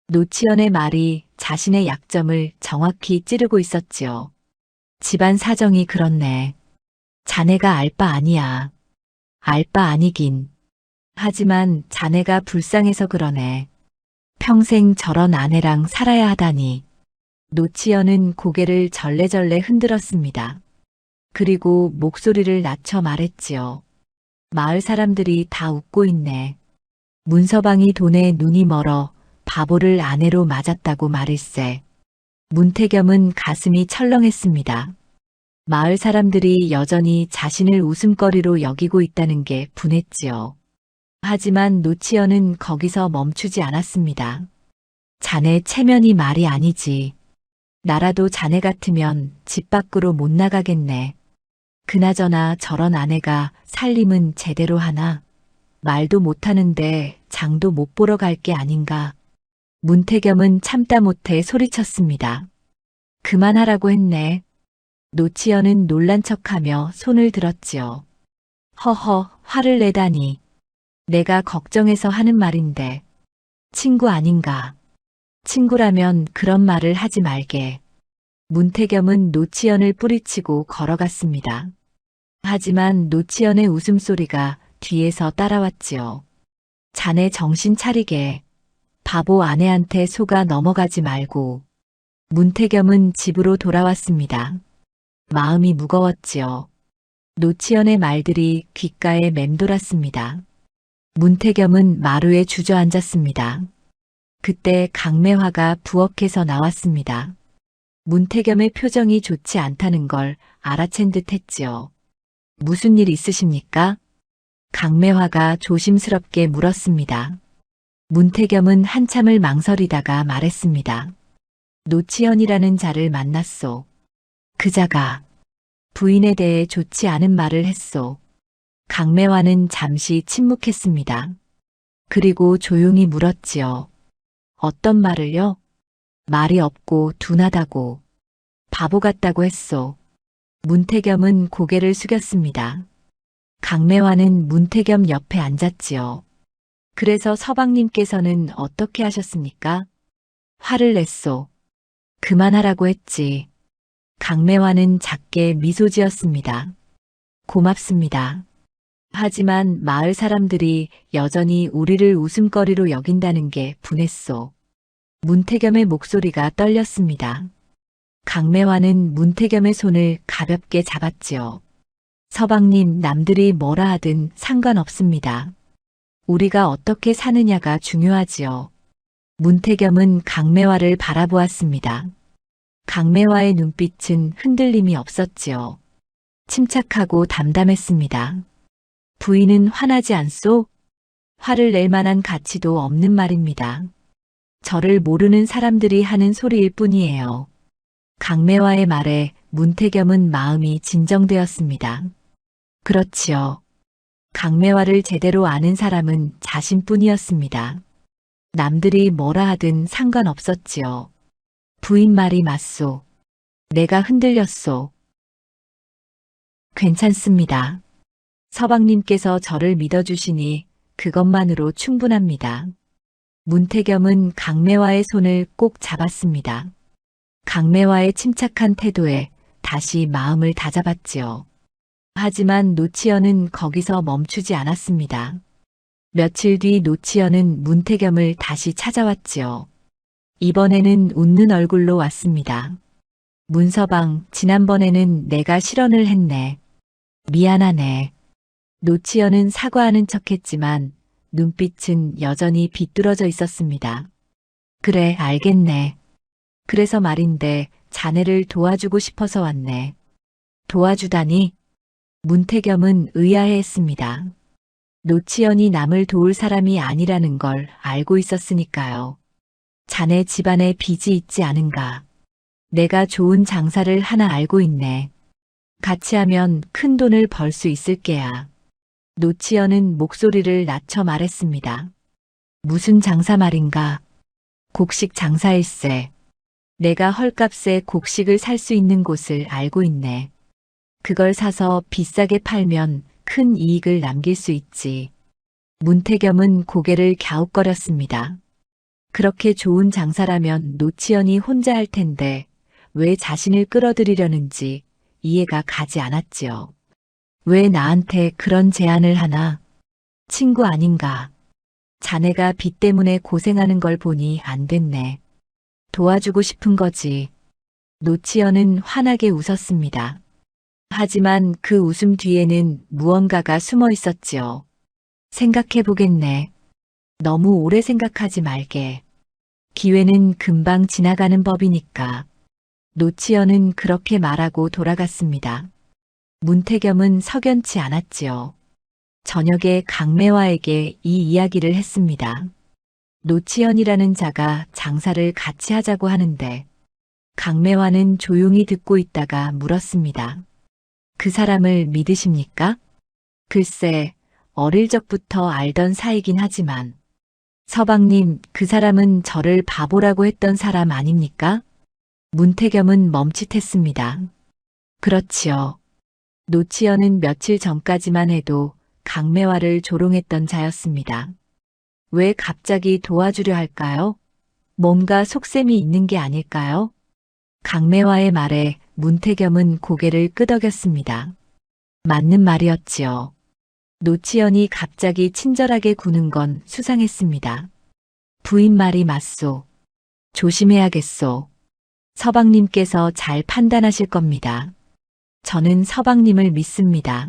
노치연의 말이 자신의 약점을 정확히 찌르고 있었지요. 집안 사정이 그렇네. 자네가 알 바 아니야. 알 바 아니긴. 하지만 자네가 불쌍해서 그러네. 평생 저런 아내랑 살아야 하다니. 노치연은 고개를 절레절레 흔들었습니다. 그리고 목소리를 낮춰 말했지요. 마을 사람들이 다 웃고 있네. 문서방이 돈에 눈이 멀어 바보를 아내로 맞았다고 말일세. 문태겸은 가슴이 철렁했습니다. 마을 사람들이 여전히 자신을 웃음거리로 여기고 있다는 게 분했지요. 하지만 노치연은 거기서 멈추지 않았습니다. 자네 체면이 말이 아니지. 나라도 자네 같으면 집 밖으로 못 나가겠네. 그나저나 저런 아내가 살림은 제대로 하나? 말도 못하는데 장도 못 보러 갈 게 아닌가. 문태겸은 참다 못해 소리쳤습니다. 그만하라고 했네. 노치연은 놀란 척하며 손을 들었지요. 허허, 화를 내다니. 내가 걱정해서 하는 말인데. 친구 아닌가. 친구라면 그런 말을 하지 말게. 문태겸은 노치연을 뿌리치고 걸어갔습니다. 하지만 노치연의 웃음소리가 뒤에서 따라왔지요. 자네 정신 차리게. 바보 아내한테 속아 넘어가지 말고. 문태겸은 집으로 돌아왔습니다. 마음이 무거웠지요. 노치연의 말들이 귓가에 맴돌았습니다. 문태겸은 마루에 주저앉았습니다. 그때 강매화가 부엌에서 나왔습니다. 문태겸의 표정이 좋지 않다는 걸 알아챈 듯 했지요. 무슨 일 있으십니까? 강매화가 조심스럽게 물었습니다. 문태겸은 한참을 망설이다가 말했습니다. 노치현이라는 자를 만났소. 그 자가 부인에 대해 좋지 않은 말을 했소. 강매화는 잠시 침묵했습니다. 그리고 조용히 물었지요. 어떤 말을요? 말이 없고 둔하다고. 바보 같다고 했소. 문태겸은 고개를 숙였습니다. 강매화는 문태겸 옆에 앉았지요. 그래서 서방님께서는 어떻게 하셨습니까? 화를 냈소. 그만하라고 했지. 강매화는 작게 미소 지었습니다. 고맙습니다. 하지만 마을 사람들이 여전히 우리를 웃음거리로 여긴다는 게 분했소. 문태겸의 목소리가 떨렸습니다. 강매화는 문태겸의 손을 가볍게 잡았지요. 서방님, 남들이 뭐라 하든 상관없습니다. 우리가 어떻게 사느냐가 중요하지요. 문태겸은 강매화를 바라보았습니다. 강매화의 눈빛은 흔들림이 없었지요. 침착하고 담담했습니다. 부인은 화나지 않소? 화를 낼 만한 가치도 없는 말입니다. 저를 모르는 사람들이 하는 소리일 뿐이에요. 강매화의 말에 문태겸은 마음이 진정되었습니다. 그렇지요. 강매화를 제대로 아는 사람은 자신뿐이었습니다. 남들이 뭐라 하든 상관없었지요. 부인 말이 맞소. 내가 흔들렸소. 괜찮습니다. 서방님께서 저를 믿어주시니 그것만으로 충분합니다. 문태겸은 강매화의 손을 꼭 잡았습니다. 강매화의 침착한 태도에 다시 마음을 다잡았지요. 하지만 노치현은 거기서 멈추지 않았습니다. 며칠 뒤 노치현은 문태겸을 다시 찾아왔지요. 이번에는 웃는 얼굴로 왔습니다. 문서방, 지난번에는 내가 실언을 했네. 미안하네. 노치현은 사과하는 척했지만 눈빛은 여전히 비뚤어져 있었습니다. 그래, 알겠네. 그래서 말인데 자네를 도와주고 싶어서 왔네. 도와주다니? 문태겸은 의아해했습니다. 노치현이 남을 도울 사람이 아니라는 걸 알고 있었으니까요. 자네 집안에 빚이 있지 않은가. 내가 좋은 장사를 하나 알고 있네. 같이 하면 큰 돈을 벌 수 있을 게야. 노치현은 목소리를 낮춰 말했습니다. 무슨 장사 말인가? 곡식 장사일세. 내가 헐값에 곡식을 살 수 있는 곳을 알고 있네. 그걸 사서 비싸게 팔면 큰 이익을 남길 수 있지. 문태겸은 고개를 갸웃거렸습니다. 그렇게 좋은 장사라면 노치현이 혼자 할 텐데 왜 자신을 끌어들이려는지 이해가 가지 않았지요. 왜 나한테 그런 제안을 하나? 친구 아닌가? 자네가 빚 때문에 고생하는 걸 보니 안 됐네. 도와주고 싶은 거지. 노치현은 환하게 웃었습니다. 하지만 그 웃음 뒤에는 무언가가 숨어 있었지요. 생각해보겠네. 너무 오래 생각하지 말게. 기회는 금방 지나가는 법이니까. 노치현은 그렇게 말하고 돌아갔습니다. 문태겸은 석연치 않았지요. 저녁에 강매화에게 이 이야기를 했습니다. 노치현이라는 자가 장사를 같이 하자고 하는데 강매화는 조용히 듣고 있다가 물었습니다. 그 사람을 믿으십니까? 글쎄, 어릴 적부터 알던 사이긴 하지만 서방님, 그 사람은 저를 바보라고 했던 사람 아닙니까? 문태겸은 멈칫했습니다. 그렇지요. 노치현은 며칠 전까지만 해도 강매화를 조롱했던 자였습니다. 왜 갑자기 도와주려 할까요? 뭔가 속셈이 있는 게 아닐까요? 강매화의 말에 문태겸은 고개를 끄덕였습니다. 맞는 말이었지요. 노치현이 갑자기 친절하게 구는 건 수상했습니다. 부인 말이 맞소. 조심해야겠소. 서방님께서 잘 판단하실 겁니다. 저는 서방님을 믿습니다.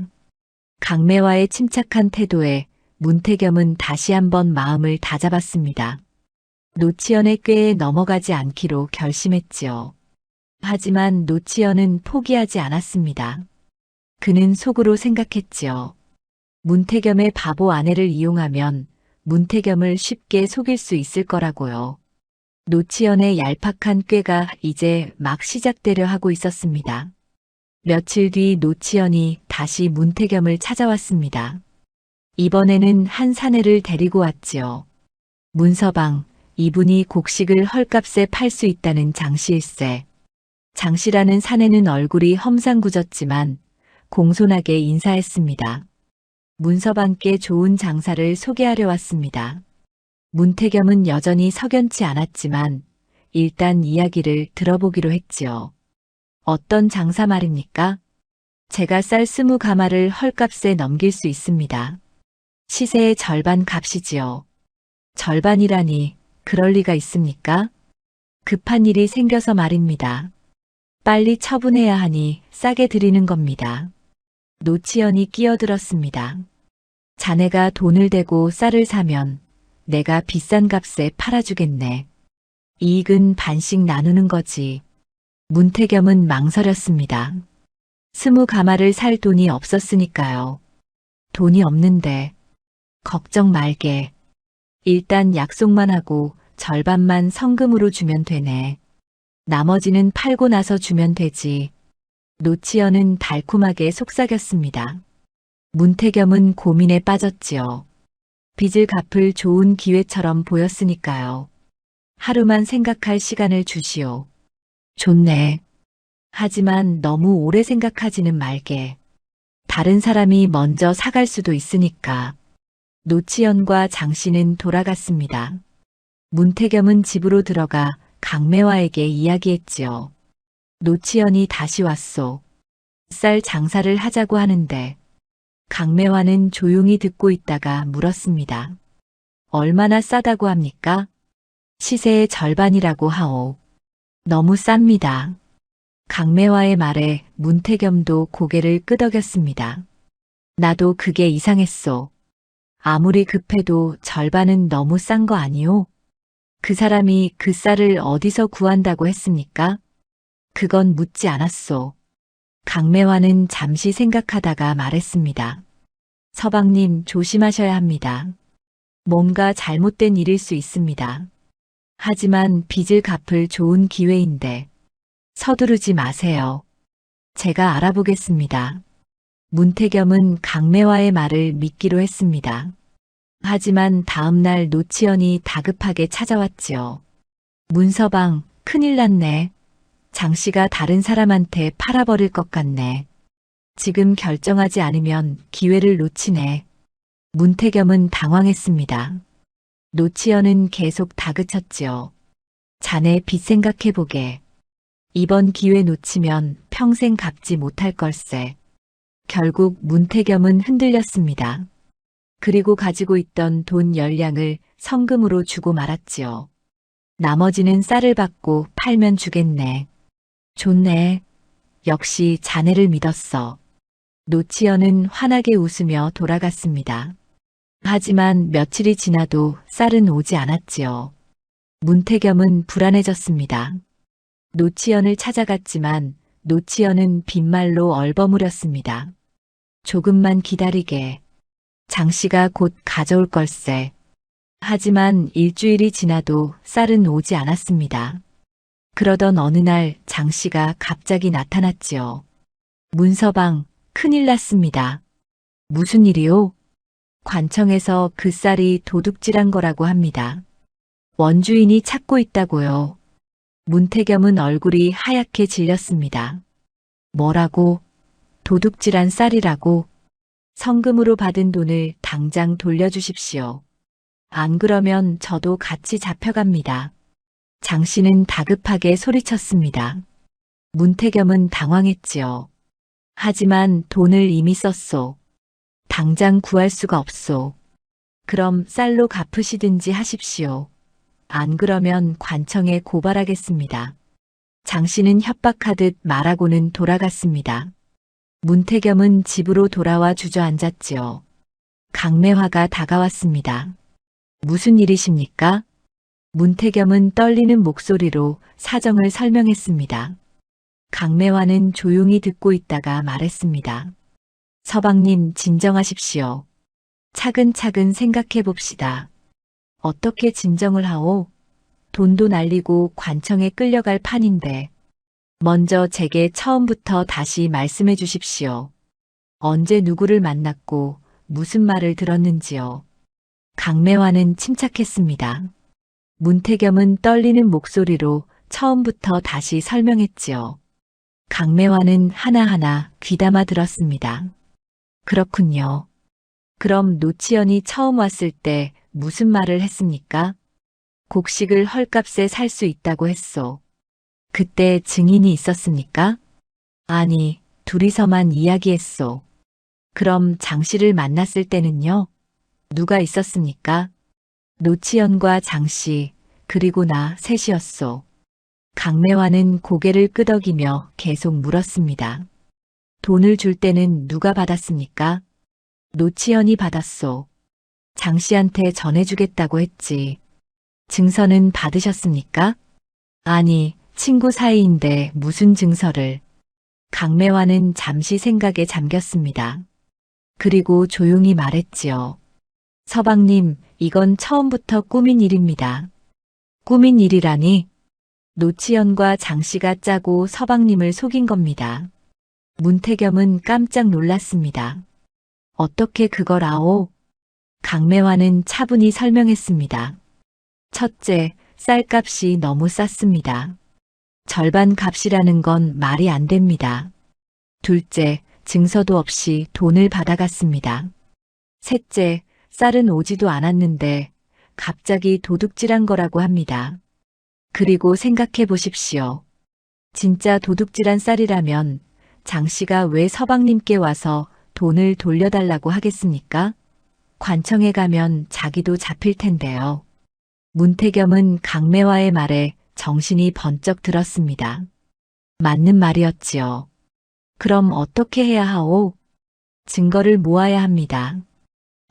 강매화의 침착한 태도에 문태겸은 다시 한번 마음을 다잡았습니다. 노치현의 꾀에 넘어가지 않기로 결심했지요. 하지만 노치현은 포기하지 않았습니다. 그는 속으로 생각했지요. 문태겸의 바보 아내를 이용하면 문태겸을 쉽게 속일 수 있을 거라고요. 노치연의 얄팍한 꾀가 이제 막 시작되려 하고 있었습니다. 며칠 뒤 노치연이 다시 문태겸을 찾아왔습니다. 이번에는 한 사내를 데리고 왔지요. 문서방, 이분이 곡식을 헐값에 팔 수 있다는 장씨일세. 장씨라는 사내는 얼굴이 험상궂었지만 공손하게 인사했습니다. 문서방께 좋은 장사를 소개하려 왔습니다. 문태겸은 여전히 석연치 않았지만 일단 이야기를 들어보기로 했지요. 어떤 장사 말입니까? 제가 쌀 20가마를 헐값에 넘길 수 있습니다. 시세의 절반 값이지요. 절반이라니 그럴 리가 있습니까? 급한 일이 생겨서 말입니다. 빨리 처분해야 하니 싸게 드리는 겁니다. 노치연이 끼어들었습니다. 자네가 돈을 대고 쌀을 사면 내가 비싼 값에 팔아주겠네. 이익은 반씩 나누는 거지. 문태겸은 망설였습니다. 20가마를 살 돈이 없었으니까요. 돈이 없는데 걱정 말게. 일단 약속만 하고 절반만 성금으로 주면 되네. 나머지는 팔고 나서 주면 되지. 노치연은 달콤하게 속삭였습니다. 문태겸은 고민에 빠졌지요. 빚을 갚을 좋은 기회처럼 보였으니까요. 하루만 생각할 시간을 주시오. 좋네. 하지만 너무 오래 생각하지는 말게. 다른 사람이 먼저 사갈 수도 있으니까. 노치연과 장씨는 돌아갔습니다. 문태겸은 집으로 들어가 강매화에게 이야기했지요. 노치연이 다시 왔소. 쌀 장사를 하자고 하는데 강매화는 조용히 듣고 있다가 물었습니다. 얼마나 싸다고 합니까? 시세의 절반이라고 하오. 너무 쌉니다. 강매화의 말에 문태겸도 고개를 끄덕였습니다. 나도 그게 이상했소. 아무리 급해도 절반은 너무 싼 거 아니오? 그 사람이 그 쌀을 어디서 구한다고 했습니까? 그건 묻지 않았소. 강매화는 잠시 생각하다가 말했습니다. 서방님 조심하셔야 합니다. 뭔가 잘못된 일일 수 있습니다. 하지만 빚을 갚을 좋은 기회인데 서두르지 마세요. 제가 알아보겠습니다. 문태겸은 강매화의 말을 믿기로 했습니다. 하지만 다음 날 노치연이 다급하게 찾아왔지요. 문서방, 큰일 났네. 장씨가 다른 사람한테 팔아버릴 것 같네. 지금 결정하지 않으면 기회를 놓치네. 문태겸은 당황했습니다. 노치연은 계속 다그쳤지요. 자네 빚 생각해보게. 이번 기회 놓치면 평생 갚지 못할 걸세. 결국 문태겸은 흔들렸습니다. 그리고 가지고 있던 돈 10량을 성금으로 주고 말았지요. 나머지는 쌀을 받고 팔면 주겠네. 좋네. 역시 자네를 믿었어. 노치연은 환하게 웃으며 돌아갔습니다. 하지만 며칠이 지나도 쌀은 오지 않았지요. 문태겸은 불안해졌습니다. 노치연을 찾아갔지만 노치연은 빈말로 얼버무렸습니다. 조금만 기다리게. 장씨가 곧 가져올 걸세. 하지만 일주일이 지나도 쌀은 오지 않았습니다. 그러던 어느 날 장씨가 갑자기 나타났지요. 문서방, 큰일 났습니다. 무슨 일이요? 관청에서 그 쌀이 도둑질한 거라고 합니다. 원주인이 찾고 있다고요. 문태겸은 얼굴이 하얗게 질렸습니다. 뭐라고? 도둑질한 쌀이라고? 성금으로 받은 돈을 당장 돌려주십시오. 안 그러면 저도 같이 잡혀갑니다. 장씨는 다급하게 소리쳤습니다. 문태겸은 당황했지요. 하지만 돈을 이미 썼소. 당장 구할 수가 없소. 그럼 쌀로 갚으시든지 하십시오. 안 그러면 관청에 고발하겠습니다. 장씨는 협박하듯 말하고는 돌아갔습니다. 문태겸은 집으로 돌아와 주저앉았지요. 강매화가 다가왔습니다. 무슨 일이십니까? 문태겸은 떨리는 목소리로 사정을 설명했습니다. 강매화는 조용히 듣고 있다가 말했습니다. 서방님 진정하십시오. 차근차근 생각해 봅시다. 어떻게 진정을 하오? 돈도 날리고 관청에 끌려갈 판인데. 먼저 제게 처음부터 다시 말씀해 주십시오. 언제 누구를 만났고 무슨 말을 들었는지요. 강매화는 침착했습니다. 문태겸은 떨리는 목소리로 처음부터 다시 설명했지요. 강매화는 하나하나 귀담아 들었습니다. 그렇군요. 그럼 노치연이 처음 왔을 때 무슨 말을 했습니까? 곡식을 헐값에 살 수 있다고 했소. 그때 증인이 있었습니까? 아니, 둘이서만 이야기했소. 그럼 장 씨를 만났을 때는요? 누가 있었습니까? 노치연과 장 씨, 그리고 나 셋이었소. 강매화는 고개를 끄덕이며 계속 물었습니다. 돈을 줄 때는 누가 받았습니까? 노치연이 받았소. 장 씨한테 전해주겠다고 했지. 증서는 받으셨습니까? 아니, 친구 사이인데 무슨 증서를. 강매화는 잠시 생각에 잠겼습니다. 그리고 조용히 말했지요. 서방님, 이건 처음부터 꾸민 일입니다. 꾸민 일이라니? 노치연과 장씨가 짜고 서방님을 속인 겁니다. 문태겸은 깜짝 놀랐습니다. 어떻게 그걸 아오? 강매화는 차분히 설명했습니다. 첫째, 쌀값이 너무 쌌습니다. 절반 값이라는 건 말이 안 됩니다. 둘째, 증서도 없이 돈을 받아갔습니다. 셋째, 쌀은 오지도 않았는데 갑자기 도둑질한 거라고 합니다. 그리고 생각해 보십시오. 진짜 도둑질한 쌀이라면 장 씨가 왜 서방님께 와서 돈을 돌려달라고 하겠습니까? 관청에 가면 자기도 잡힐 텐데요. 문태겸은 강매화의 말에 정신이 번쩍 들었습니다. 맞는 말이었지요. 그럼 어떻게 해야 하오? 증거를 모아야 합니다.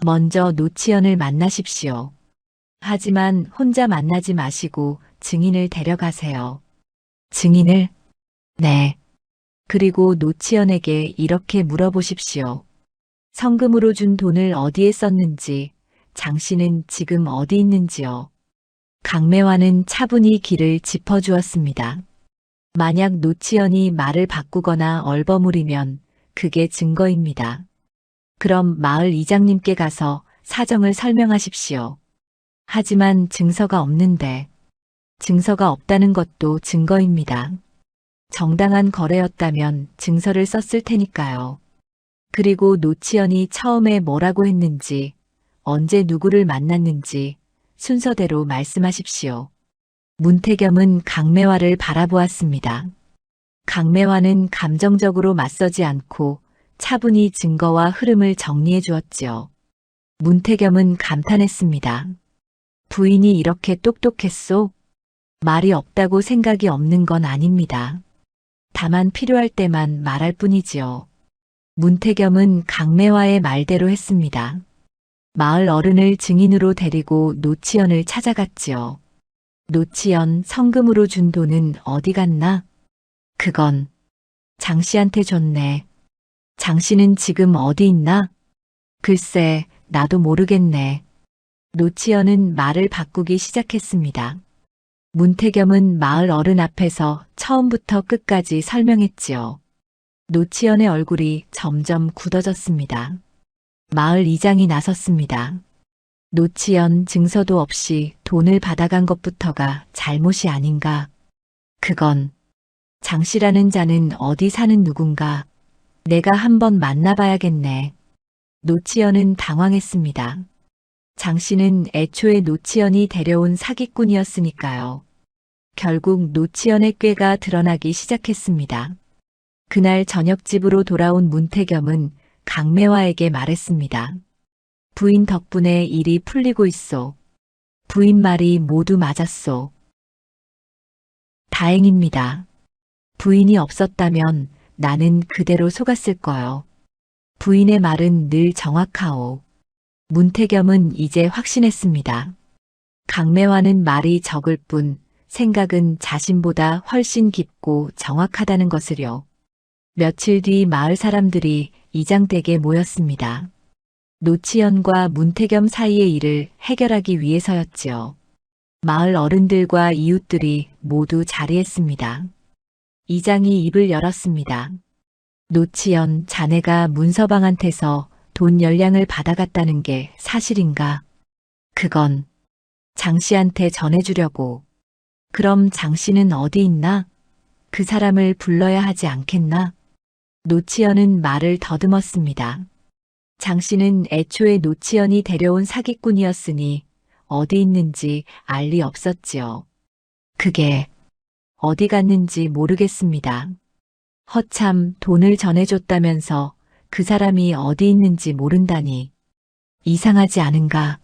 먼저 노치연을 만나십시오. 하지만 혼자 만나지 마시고 증인을 데려가세요. 증인을? 네. 그리고 노치연에게 이렇게 물어보십시오. 성금으로 준 돈을 어디에 썼는지, 장 씨는 지금 어디 있는지요. 강매화는 차분히 길을 짚어주었습니다. 만약 노치연이 말을 바꾸거나 얼버무리면 그게 증거입니다. 그럼 마을 이장님께 가서 사정을 설명하십시오. 하지만 증서가 없는데, 증서가 없다는 것도 증거입니다. 정당한 거래였다면 증서를 썼을 테니까요. 그리고 노치연이 처음에 뭐라고 했는지, 언제 누구를 만났는지 순서대로 말씀하십시오. 문태겸은 강매화를 바라보았습니다. 강매화는 감정적으로 맞서지 않고 차분히 증거와 흐름을 정리해 주었지요. 문태겸은 감탄했습니다. 부인이 이렇게 똑똑했소? 말이 없다고 생각이 없는 건 아닙니다. 다만 필요할 때만 말할 뿐이지요. 문태겸은 강매화의 말대로 했습니다. 마을 어른을 증인으로 데리고 노치연을 찾아갔지요. 노치연, 성금으로 준 돈은 어디 갔나? 그건 장 씨한테 줬네. 장 씨는 지금 어디 있나? 글쎄, 나도 모르겠네. 노치연은 말을 바꾸기 시작했습니다. 문태겸은 마을 어른 앞에서 처음부터 끝까지 설명했지요. 노치연의 얼굴이 점점 굳어졌습니다. 마을 이장이 나섰습니다. 노치연, 증서도 없이 돈을 받아간 것부터가 잘못이 아닌가. 그건 장 씨라는 자는 어디 사는 누군가. 내가 한번 만나봐야겠네. 노치연은 당황했습니다. 장 씨는 애초에 노치연이 데려온 사기꾼이었으니까요. 결국 노치연의 꾀가 드러나기 시작했습니다. 그날 저녁 집으로 돌아온 문태겸은 강매화에게 말했습니다. 부인 덕분에 일이 풀리고 있소. 부인 말이 모두 맞았소. 다행입니다. 부인이 없었다면 나는 그대로 속았을 거요. 부인의 말은 늘 정확하오. 문태겸은 이제 확신했습니다. 강매화는 말이 적을 뿐 생각은 자신보다 훨씬 깊고 정확하다는 것을요. 며칠 뒤 마을 사람들이 이장댁에 모였습니다. 노치연과 문태겸 사이의 일을 해결하기 위해서였지요. 마을 어른들과 이웃들이 모두 자리했습니다. 이장이 입을 열었습니다. 노치연, 자네가 문서방한테서 돈 열량을 받아갔다는 게 사실인가? 그건 장 씨한테 전해주려고. 그럼 장 씨는 어디 있나? 그 사람을 불러야 하지 않겠나? 노치연은 말을 더듬었습니다. 장 씨는 애초에 노치연이 데려온 사기꾼이었으니 어디 있는지 알 리 없었지요. 그게 어디 갔는지 모르겠습니다. 허참 돈을 전해줬다면서 그 사람이 어디 있는지 모른다니. 이상하지 않은가?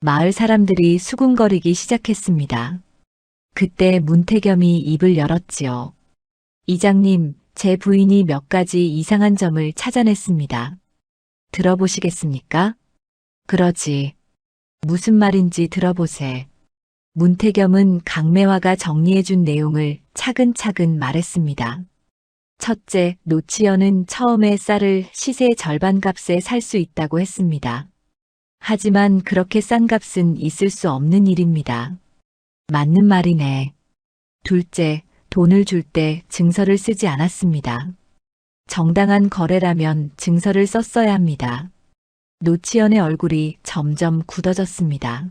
마을 사람들이 수군거리기 시작했습니다. 그때 문태겸이 입을 열었지요. 이장님, 제 부인이 몇 가지 이상한 점을 찾아냈습니다. 들어보시겠습니까? 그러지. 무슨 말인지 들어보세. 문태겸은 강매화가 정리해준 내용을 차근차근 말했습니다. 첫째, 노치연은 처음에 쌀을 시세 절반 값에 살 수 있다고 했습니다. 하지만 그렇게 싼 값은 있을 수 없는 일입니다. 맞는 말이네. 둘째, 돈을 줄 때 증서를 쓰지 않았습니다. 정당한 거래라면 증서를 썼어야 합니다. 노치연의 얼굴이 점점 굳어졌습니다.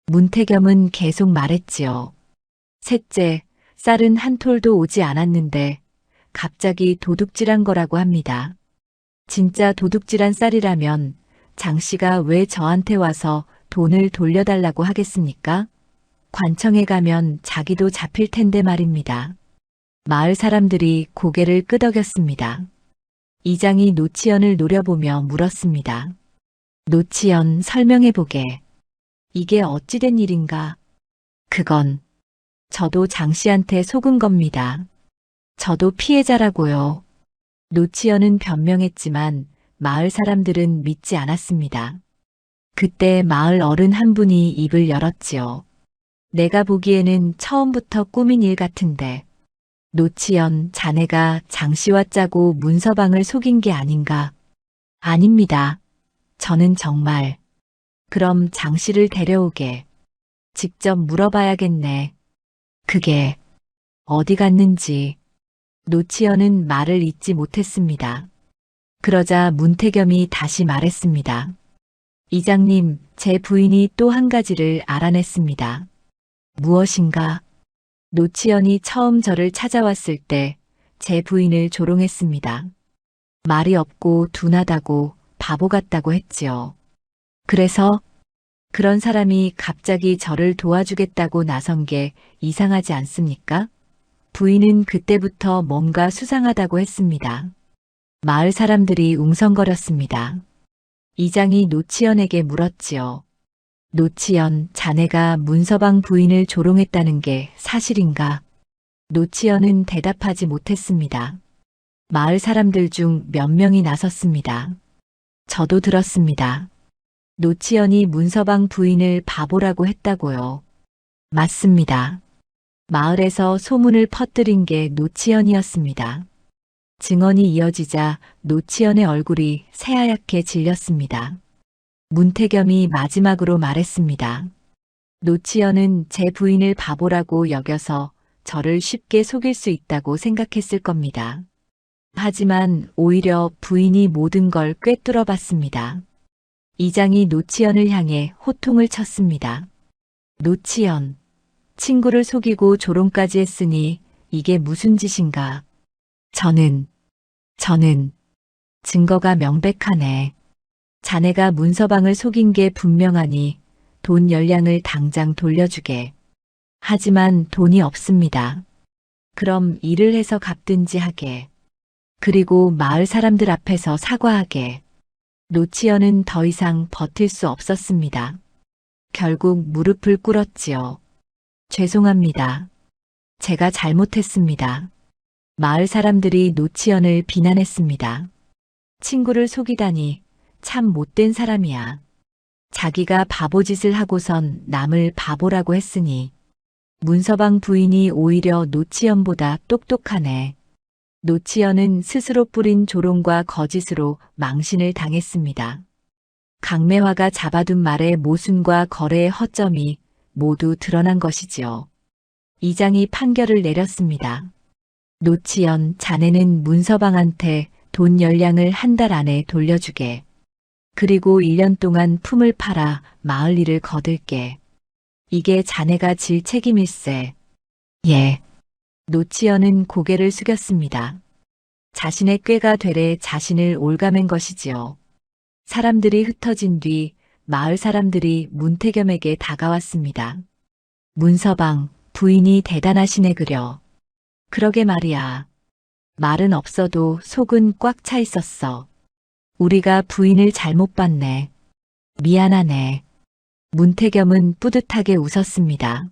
문태겸은 계속 말했지요. 셋째, 쌀은 한 톨도 오지 않았는데 갑자기 도둑질한 거라고 합니다. 진짜 도둑질한 쌀이라면 장 씨가 왜 저한테 와서 돈을 돌려달라고 하겠습니까? 관청에 가면 자기도 잡힐 텐데 말입니다. 마을 사람들이 고개를 끄덕였습니다. 이장이 노치연을 노려보며 물었습니다. 노치연, 설명해보게. 이게 어찌된 일인가? 그건 저도 장 씨한테 속은 겁니다. 저도 피해자라고요. 노치연은 변명했지만 마을 사람들은 믿지 않았습니다. 그때 마을 어른 한 분이 입을 열었지요. 내가 보기에는 처음부터 꾸민 일 같은데. 노치연, 자네가 장 씨와 짜고 문서방을 속인 게 아닌가? 아닙니다. 저는 정말. 그럼 장 씨를 데려오게. 직접 물어봐야겠네. 그게 어디 갔는지. 노치연은 말을 잇지 못했습니다. 그러자 문태겸이 다시 말했습니다. 이장님, 제 부인이 또 한 가지를 알아냈습니다. 무엇인가? 노치연이 처음 저를 찾아왔을 때 제 부인을 조롱했습니다. 말이 없고 둔하다고 바보 같다고 했지요. 그래서 그런 사람이 갑자기 저를 도와주겠다고 나선 게 이상하지 않습니까? 부인은 그때부터 뭔가 수상하다고 했습니다. 마을 사람들이 웅성거렸습니다. 이장이 노치연에게 물었지요. 노치연, 자네가 문서방 부인을 조롱했다는 게 사실인가? 노치연은 대답하지 못했습니다. 마을 사람들 중 몇 명이 나섰습니다. 저도 들었습니다. 노치연이 문서방 부인을 바보라고 했다고요. 맞습니다. 마을에서 소문을 퍼뜨린 게 노치연이었습니다. 증언이 이어지자 노치연의 얼굴이 새하얗게 질렸습니다. 문태겸이 마지막으로 말했습니다. 노치연은 제 부인을 바보라고 여겨서 저를 쉽게 속일 수 있다고 생각했을 겁니다. 하지만 오히려 부인이 모든 걸 꿰뚫어 봤습니다. 이장이 노치연을 향해 호통을 쳤습니다. 노치연, 친구를 속이고 조롱까지 했으니 이게 무슨 짓인가? 저는 증거가 명백하네. 자네가 문서방을 속인 게 분명하니 돈 열량을 당장 돌려주게. 하지만 돈이 없습니다. 그럼 일을 해서 갚든지 하게. 그리고 마을 사람들 앞에서 사과하게. 노치연은 더 이상 버틸 수 없었습니다. 결국 무릎을 꿇었지요. 죄송합니다. 제가 잘못했습니다. 마을 사람들이 노치연을 비난했습니다. 친구를 속이다니 참 못된 사람이야. 자기가 바보짓을 하고선 남을 바보라고 했으니 문서방 부인이 오히려 노치연보다 똑똑하네. 노치연은 스스로 뿌린 조롱과 거짓으로 망신을 당했습니다. 강매화가 잡아둔 말의 모순과 거래의 허점이 모두 드러난 것이지요. 이장이 판결을 내렸습니다. 노치연, 자네는 문서방한테 돈 열량을 한 달 안에 돌려주게. 그리고 1년 동안 품을 팔아 마을 일을 거둘게. 이게 자네가 질 책임일세. 예. 노치연은 고개를 숙였습니다. 자신의 꾀가 되레 자신을 올가맨 것이지요. 사람들이 흩어진 뒤 마을 사람들이 문태겸에게 다가왔습니다. 문서방, 부인이 대단하시네 그려. 그러게 말이야. 말은 없어도 속은 꽉 차 있었어. 우리가 부인을 잘못 봤네. 미안하네. 문태겸은 뿌듯하게 웃었습니다.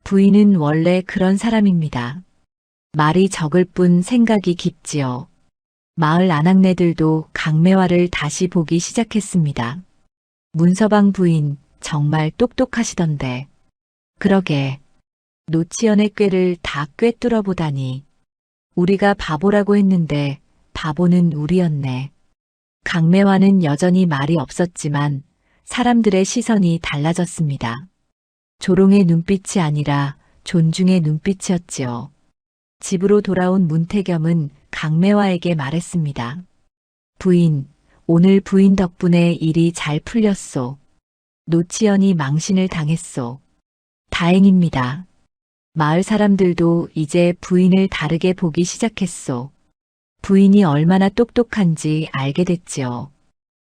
부인은 원래 그런 사람입니다. 말이 적을 뿐 생각이 깊지요. 마을 아낙네들도 강매화를 다시 보기 시작했습니다. 문서방 부인 정말 똑똑하시던데. 그러게. 노치연의 꾀를 다 꿰뚫어 보다니. 우리가 바보라고 했는데 바보는 우리였네. 강매화는 여전히 말이 없었지만 사람들의 시선이 달라졌습니다. 조롱의 눈빛이 아니라 존중의 눈빛이었지요. 집으로 돌아온 문태겸은 강매화에게 말했습니다. 부인, 오늘 부인 덕분에 일이 잘 풀렸소. 노치연이 망신을 당했소. 다행입니다. 마을 사람들도 이제 부인을 다르게 보기 시작했소. 부인이 얼마나 똑똑한지 알게 됐지요.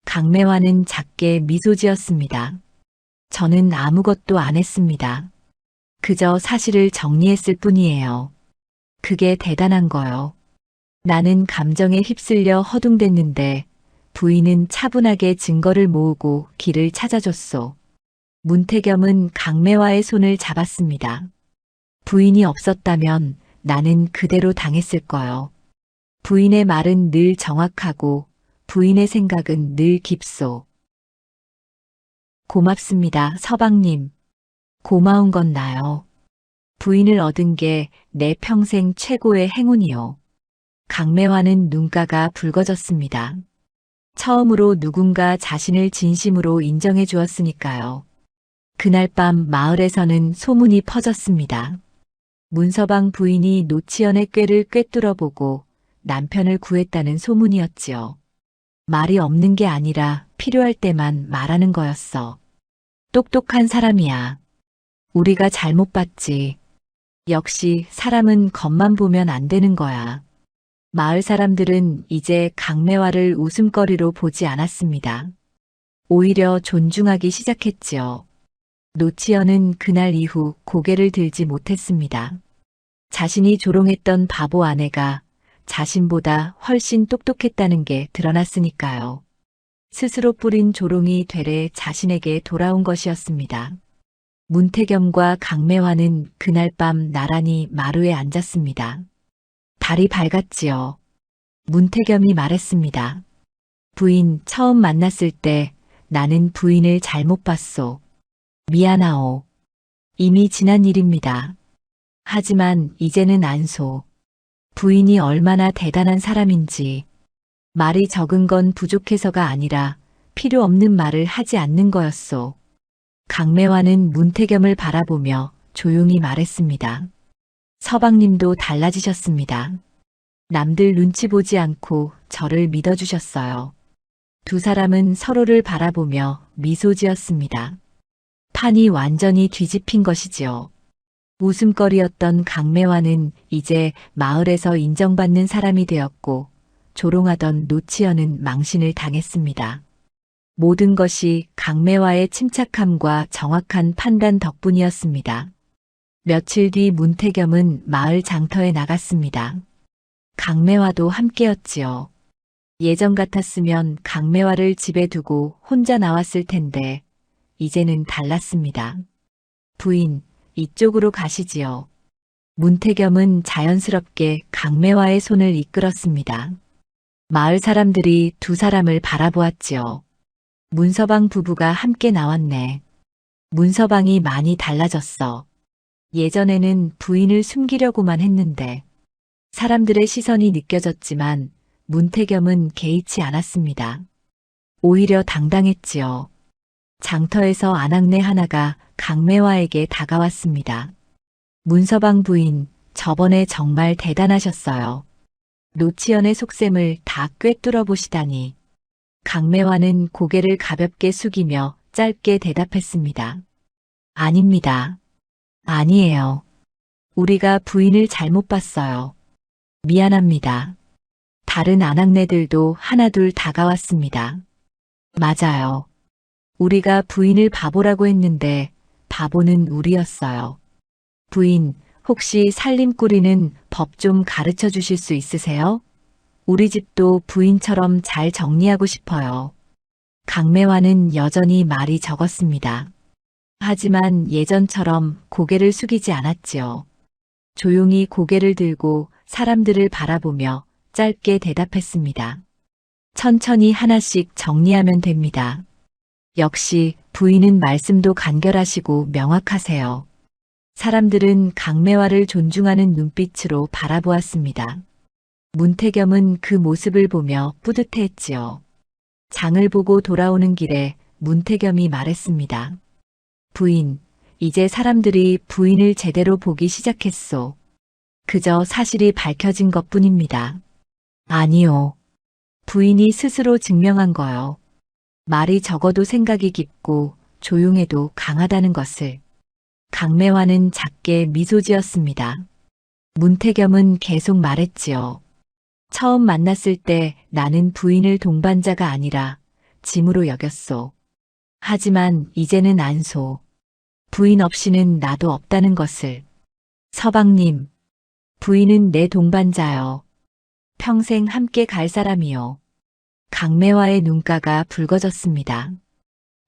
강매화는 작게 미소 지었습니다. 저는 아무것도 안 했습니다. 그저 사실을 정리했을 뿐이에요. 그게 대단한 거요. 나는 감정에 휩쓸려 허둥댔는데 부인은 차분하게 증거를 모으고 길을 찾아줬소. 문태겸은 강매화의 손을 잡았습니다. 부인이 없었다면 나는 그대로 당했을 거요. 부인의 말은 늘 정확하고 부인의 생각은 늘 깊소. 고맙습니다, 서방님. 고마운 건 나요. 부인을 얻은 게 내 평생 최고의 행운이요. 강매화는 눈가가 붉어졌습니다. 처음으로 누군가 자신을 진심으로 인정해 주었으니까요. 그날 밤 마을에서는 소문이 퍼졌습니다. 문서방 부인이 노치연의 꾀를 꿰뚫어 보고 남편을 구했다는 소문이었지요. 말이 없는 게 아니라 필요할 때만 말하는 거였어. 똑똑한 사람이야. 우리가 잘못 봤지. 역시 사람은 겉만 보면 안 되는 거야. 마을 사람들은 이제 강매화를 웃음거리로 보지 않았습니다. 오히려 존중하기 시작했지요. 노치연은 그날 이후 고개를 들지 못했습니다. 자신이 조롱했던 바보 아내가 자신보다 훨씬 똑똑했다는 게 드러났으니까요. 스스로 뿌린 조롱이 되레 자신에게 돌아온 것이었습니다. 문태겸과 강매화는 그날 밤 나란히 마루에 앉았습니다. 달이 밝았지요. 문태겸이 말했습니다. 부인, 처음 만났을 때 나는 부인을 잘못 봤소. 미안하오. 이미 지난 일입니다. 하지만 이제는 안소. 부인이 얼마나 대단한 사람인지. 말이 적은 건 부족해서가 아니라 필요 없는 말을 하지 않는 거였소. 강매화는 문태겸을 바라보며 조용히 말했습니다. 서방님도 달라지셨습니다. 남들 눈치 보지 않고 저를 믿어주셨어요. 두 사람은 서로를 바라보며 미소 지었습니다. 판이 완전히 뒤집힌 것이지요. 웃음거리였던 강매화는 이제 마을에서 인정받는 사람이 되었고 조롱하던 노치연은 망신을 당했습니다. 모든 것이 강매화의 침착함과 정확한 판단 덕분이었습니다. 며칠 뒤 문태겸은 마을 장터에 나갔습니다. 강매화도 함께였지요. 예전 같았으면 강매화를 집에 두고 혼자 나왔을 텐데 이제는 달랐습니다. 부인, 이쪽으로 가시지요. 문태겸은 자연스럽게 강매화의 손을 이끌었습니다. 마을 사람들이 두 사람을 바라보았지요. 문서방 부부가 함께 나왔네. 문서방이 많이 달라졌어. 예전에는 부인을 숨기려고만 했는데 사람들의 시선이 느껴졌지만 문태겸은 개의치 않았습니다. 오히려 당당했지요. 장터에서 아낙네 하나가 강매화에게 다가왔습니다. 문서방 부인, 저번에 정말 대단하셨어요. 노치연의 속셈을 다 꿰뚫어 보시다니. 강매화는 고개를 가볍게 숙이며 짧게 대답했습니다. 아닙니다. 아니에요. 우리가 부인을 잘못 봤어요. 미안합니다. 다른 아낙네들도 하나둘 다가왔습니다. 맞아요. 우리가 부인을 바보라고 했는데 바보는 우리였어요. 부인, 혹시 살림꾸리는 법 좀 가르쳐 주실 수 있으세요? 우리 집도 부인처럼 잘 정리하고 싶어요. 강매화는 여전히 말이 적었습니다. 하지만 예전처럼 고개를 숙이지 않았지요. 조용히 고개를 들고 사람들을 바라보며 짧게 대답했습니다. 천천히 하나씩 정리하면 됩니다. 역시 부인은 말씀도 간결하시고 명확하세요. 사람들은 강매화를 존중하는 눈빛으로 바라보았습니다. 문태겸은 그 모습을 보며 뿌듯해했지요. 장을 보고 돌아오는 길에 문태겸이 말했습니다. 부인, 이제 사람들이 부인을 제대로 보기 시작했소. 그저 사실이 밝혀진 것뿐입니다. 아니요. 부인이 스스로 증명한 거요. 말이 적어도 생각이 깊고 조용해도 강하다는 것을. 강매화는 작게 미소 지었습니다. 문태겸은 계속 말했지요. 처음 만났을 때 나는 부인을 동반자가 아니라 짐으로 여겼소. 하지만 이제는 안소. 부인 없이는 나도 없다는 것을. 서방님, 부인은 내 동반자요. 평생 함께 갈 사람이요. 강매화의 눈가가 붉어졌습니다.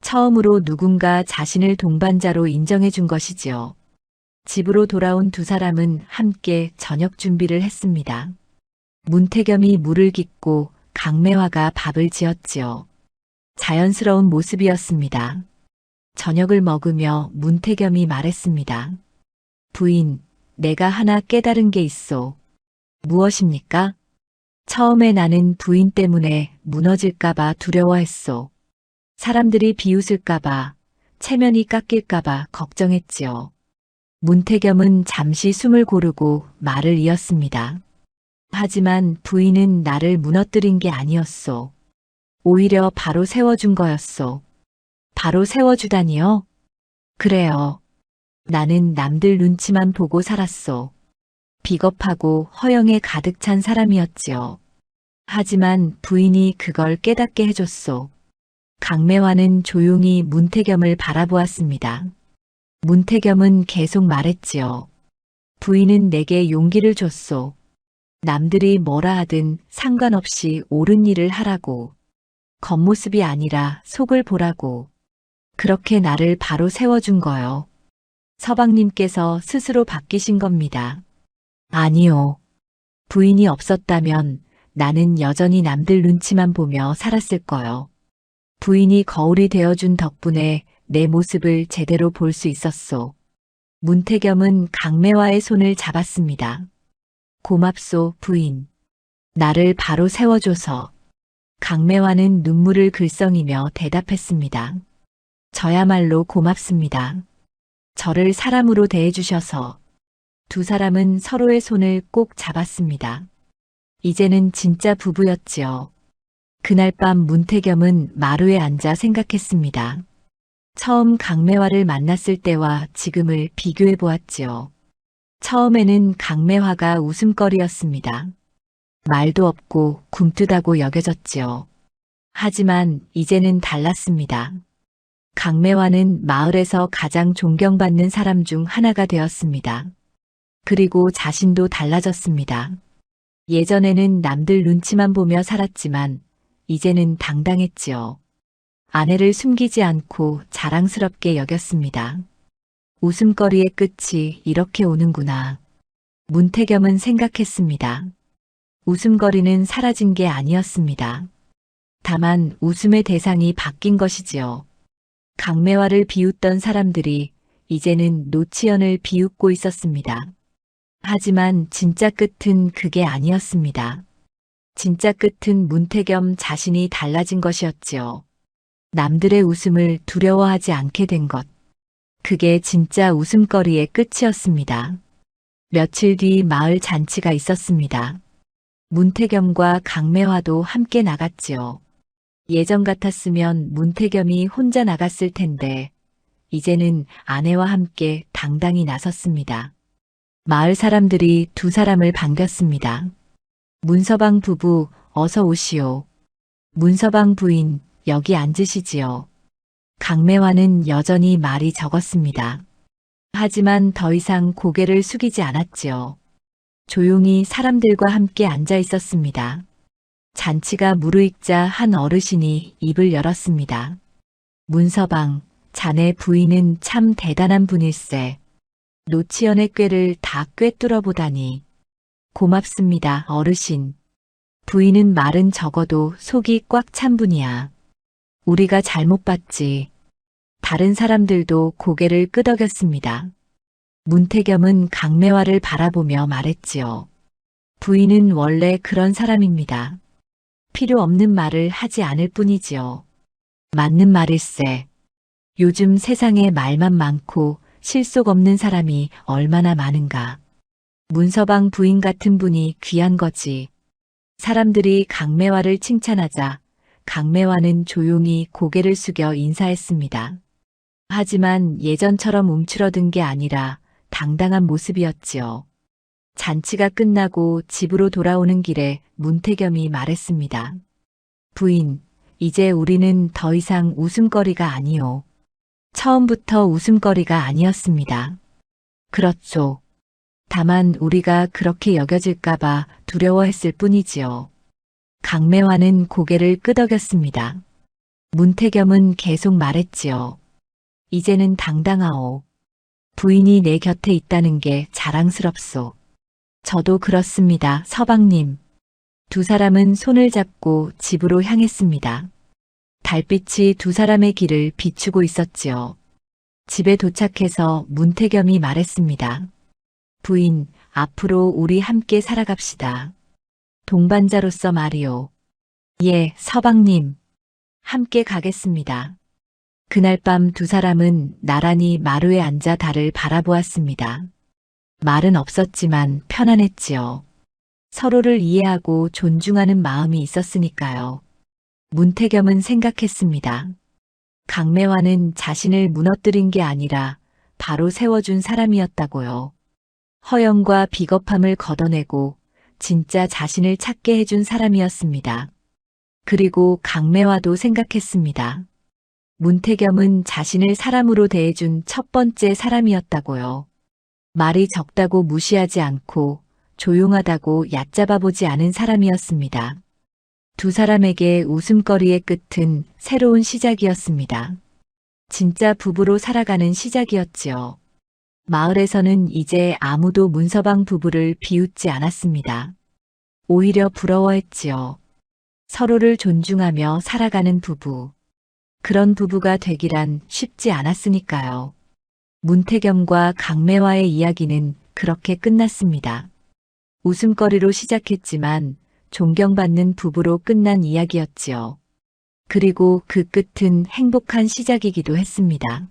처음으로 누군가 자신을 동반자로 인정해 준 것이지요. 집으로 돌아온 두 사람은 함께 저녁 준비를 했습니다. 문태겸이 물을 깃고 강매화가 밥을 지었지요. 자연스러운 모습이었습니다. 저녁을 먹으며 문태겸이 말했습니다. 부인, 내가 하나 깨달은 게 있소. 무엇입니까? 처음에 나는 부인 때문에 무너질까봐 두려워했소. 사람들이 비웃을까봐, 체면이 깎일까봐 걱정했지요. 문태겸은 잠시 숨을 고르고 말을 이었습니다. 하지만 부인은 나를 무너뜨린 게 아니었소. 오히려 바로 세워준 거였소. 바로 세워주다니요? 그래요. 나는 남들 눈치만 보고 살았소. 비겁하고 허영에 가득 찬 사람이었지요. 하지만 부인이 그걸 깨닫게 해줬소. 강매화는 조용히 문태겸을 바라보았습니다. 문태겸은 계속 말했지요. 부인은 내게 용기를 줬소. 남들이 뭐라 하든 상관없이 옳은 일을 하라고. 겉모습이 아니라 속을 보라고. 그렇게 나를 바로 세워준 거요. 서방님께서 스스로 바뀌신 겁니다. 아니요. 부인이 없었다면 나는 여전히 남들 눈치만 보며 살았을 거요. 부인이 거울이 되어준 덕분에 내 모습을 제대로 볼 수 있었소. 문태겸은 강매화의 손을 잡았습니다. 고맙소, 부인. 나를 바로 세워줘서. 강매화는 눈물을 글썽이며 대답했습니다. 저야말로 고맙습니다. 저를 사람으로 대해주셔서. 두 사람은 서로의 손을 꼭 잡았습니다. 이제는 진짜 부부였지요. 그날 밤 문태겸은 마루에 앉아 생각했습니다. 처음 강매화를 만났을 때와 지금을 비교해 보았지요. 처음에는 강매화가 웃음거리였습니다. 말도 없고 굼뜨다고 여겨졌지요. 하지만 이제는 달랐습니다. 강매화는 마을에서 가장 존경받는 사람 중 하나가 되었습니다. 그리고 자신도 달라졌습니다. 예전에는 남들 눈치만 보며 살았지만 이제는 당당했지요. 아내를 숨기지 않고 자랑스럽게 여겼습니다. 웃음거리의 끝이 이렇게 오는구나. 문태겸은 생각했습니다. 웃음거리는 사라진 게 아니었습니다. 다만 웃음의 대상이 바뀐 것이지요. 강매화를 비웃던 사람들이 이제는 노치연을 비웃고 있었습니다. 하지만 진짜 끝은 그게 아니었습니다. 진짜 끝은 문태겸 자신이 달라진 것이었지요. 남들의 웃음을 두려워하지 않게 된 것. 그게 진짜 웃음거리의 끝이었습니다. 며칠 뒤 마을 잔치가 있었습니다. 문태겸과 강매화도 함께 나갔지요. 예전 같았으면 문태겸이 혼자 나갔을 텐데 이제는 아내와 함께 당당히 나섰습니다. 마을 사람들이 두 사람을 반겼습니다. 문서방 부부 어서 오시오. 문서방 부인 여기 앉으시지요. 강매화는 여전히 말이 적었습니다. 하지만 더 이상 고개를 숙이지 않았지요. 조용히 사람들과 함께 앉아 있었습니다. 잔치가 무르익자 한 어르신이 입을 열었습니다. 문서방, 자네 부인은 참 대단한 분일세. 노치연의 꾀를 다 꿰뚫어 보다니. 고맙습니다, 어르신. 부인은 말은 적어도 속이 꽉 찬 분이야. 우리가 잘못 봤지. 다른 사람들도 고개를 끄덕였습니다. 문태겸은 강매화를 바라보며 말했지요. 부인은 원래 그런 사람입니다. 필요 없는 말을 하지 않을 뿐이지요. 맞는 말일세. 요즘 세상에 말만 많고 실속 없는 사람이 얼마나 많은가. 문서방 부인 같은 분이 귀한 거지. 사람들이 강매화를 칭찬하자 강매화는 조용히 고개를 숙여 인사했습니다. 하지만 예전처럼 움츠러든 게 아니라 당당한 모습이었지요. 잔치가 끝나고 집으로 돌아오는 길에 문태겸이 말했습니다. 부인, 이제 우리는 더 이상 웃음거리가 아니오. 처음부터 웃음거리가 아니었습니다. 그렇죠. 다만 우리가 그렇게 여겨질까봐 두려워했을 뿐이지요. 강매화는 고개를 끄덕였습니다. 문태겸은 계속 말했지요. 이제는 당당하오. 부인이 내 곁에 있다는 게 자랑스럽소. 저도 그렇습니다, 서방님. 두 사람은 손을 잡고 집으로 향했습니다. 달빛이 두 사람의 길을 비추고 있었지요. 집에 도착해서 문태겸이 말했습니다. 부인, 앞으로 우리 함께 살아갑시다. 동반자로서 말이오. 예, 서방님. 함께 가겠습니다. 그날 밤 두 사람은 나란히 마루에 앉아 달을 바라보았습니다. 말은 없었지만 편안했지요. 서로를 이해하고 존중하는 마음이 있었으니까요. 문태겸은 생각했습니다. 강매화는 자신을 무너뜨린 게 아니라 바로 세워준 사람이었다고요. 허영과 비겁함을 걷어내고 진짜 자신을 찾게 해준 사람이었습니다. 그리고 강매화도 생각했습니다. 문태겸은 자신을 사람으로 대해준 첫 번째 사람이었다고요. 말이 적다고 무시하지 않고 조용하다고 얕잡아보지 않은 사람이었습니다. 두 사람에게 웃음거리의 끝은 새로운 시작이었습니다. 진짜 부부로 살아가는 시작이었지요. 마을에서는 이제 아무도 문서방 부부를 비웃지 않았습니다. 오히려 부러워했지요. 서로를 존중하며 살아가는 부부. 그런 부부가 되기란 쉽지 않았으니까요. 문태겸과 강매화의 이야기는 그렇게 끝났습니다. 웃음거리로 시작했지만 존경받는 부부로 끝난 이야기였지요. 그리고 그 끝은 행복한 시작이기도 했습니다.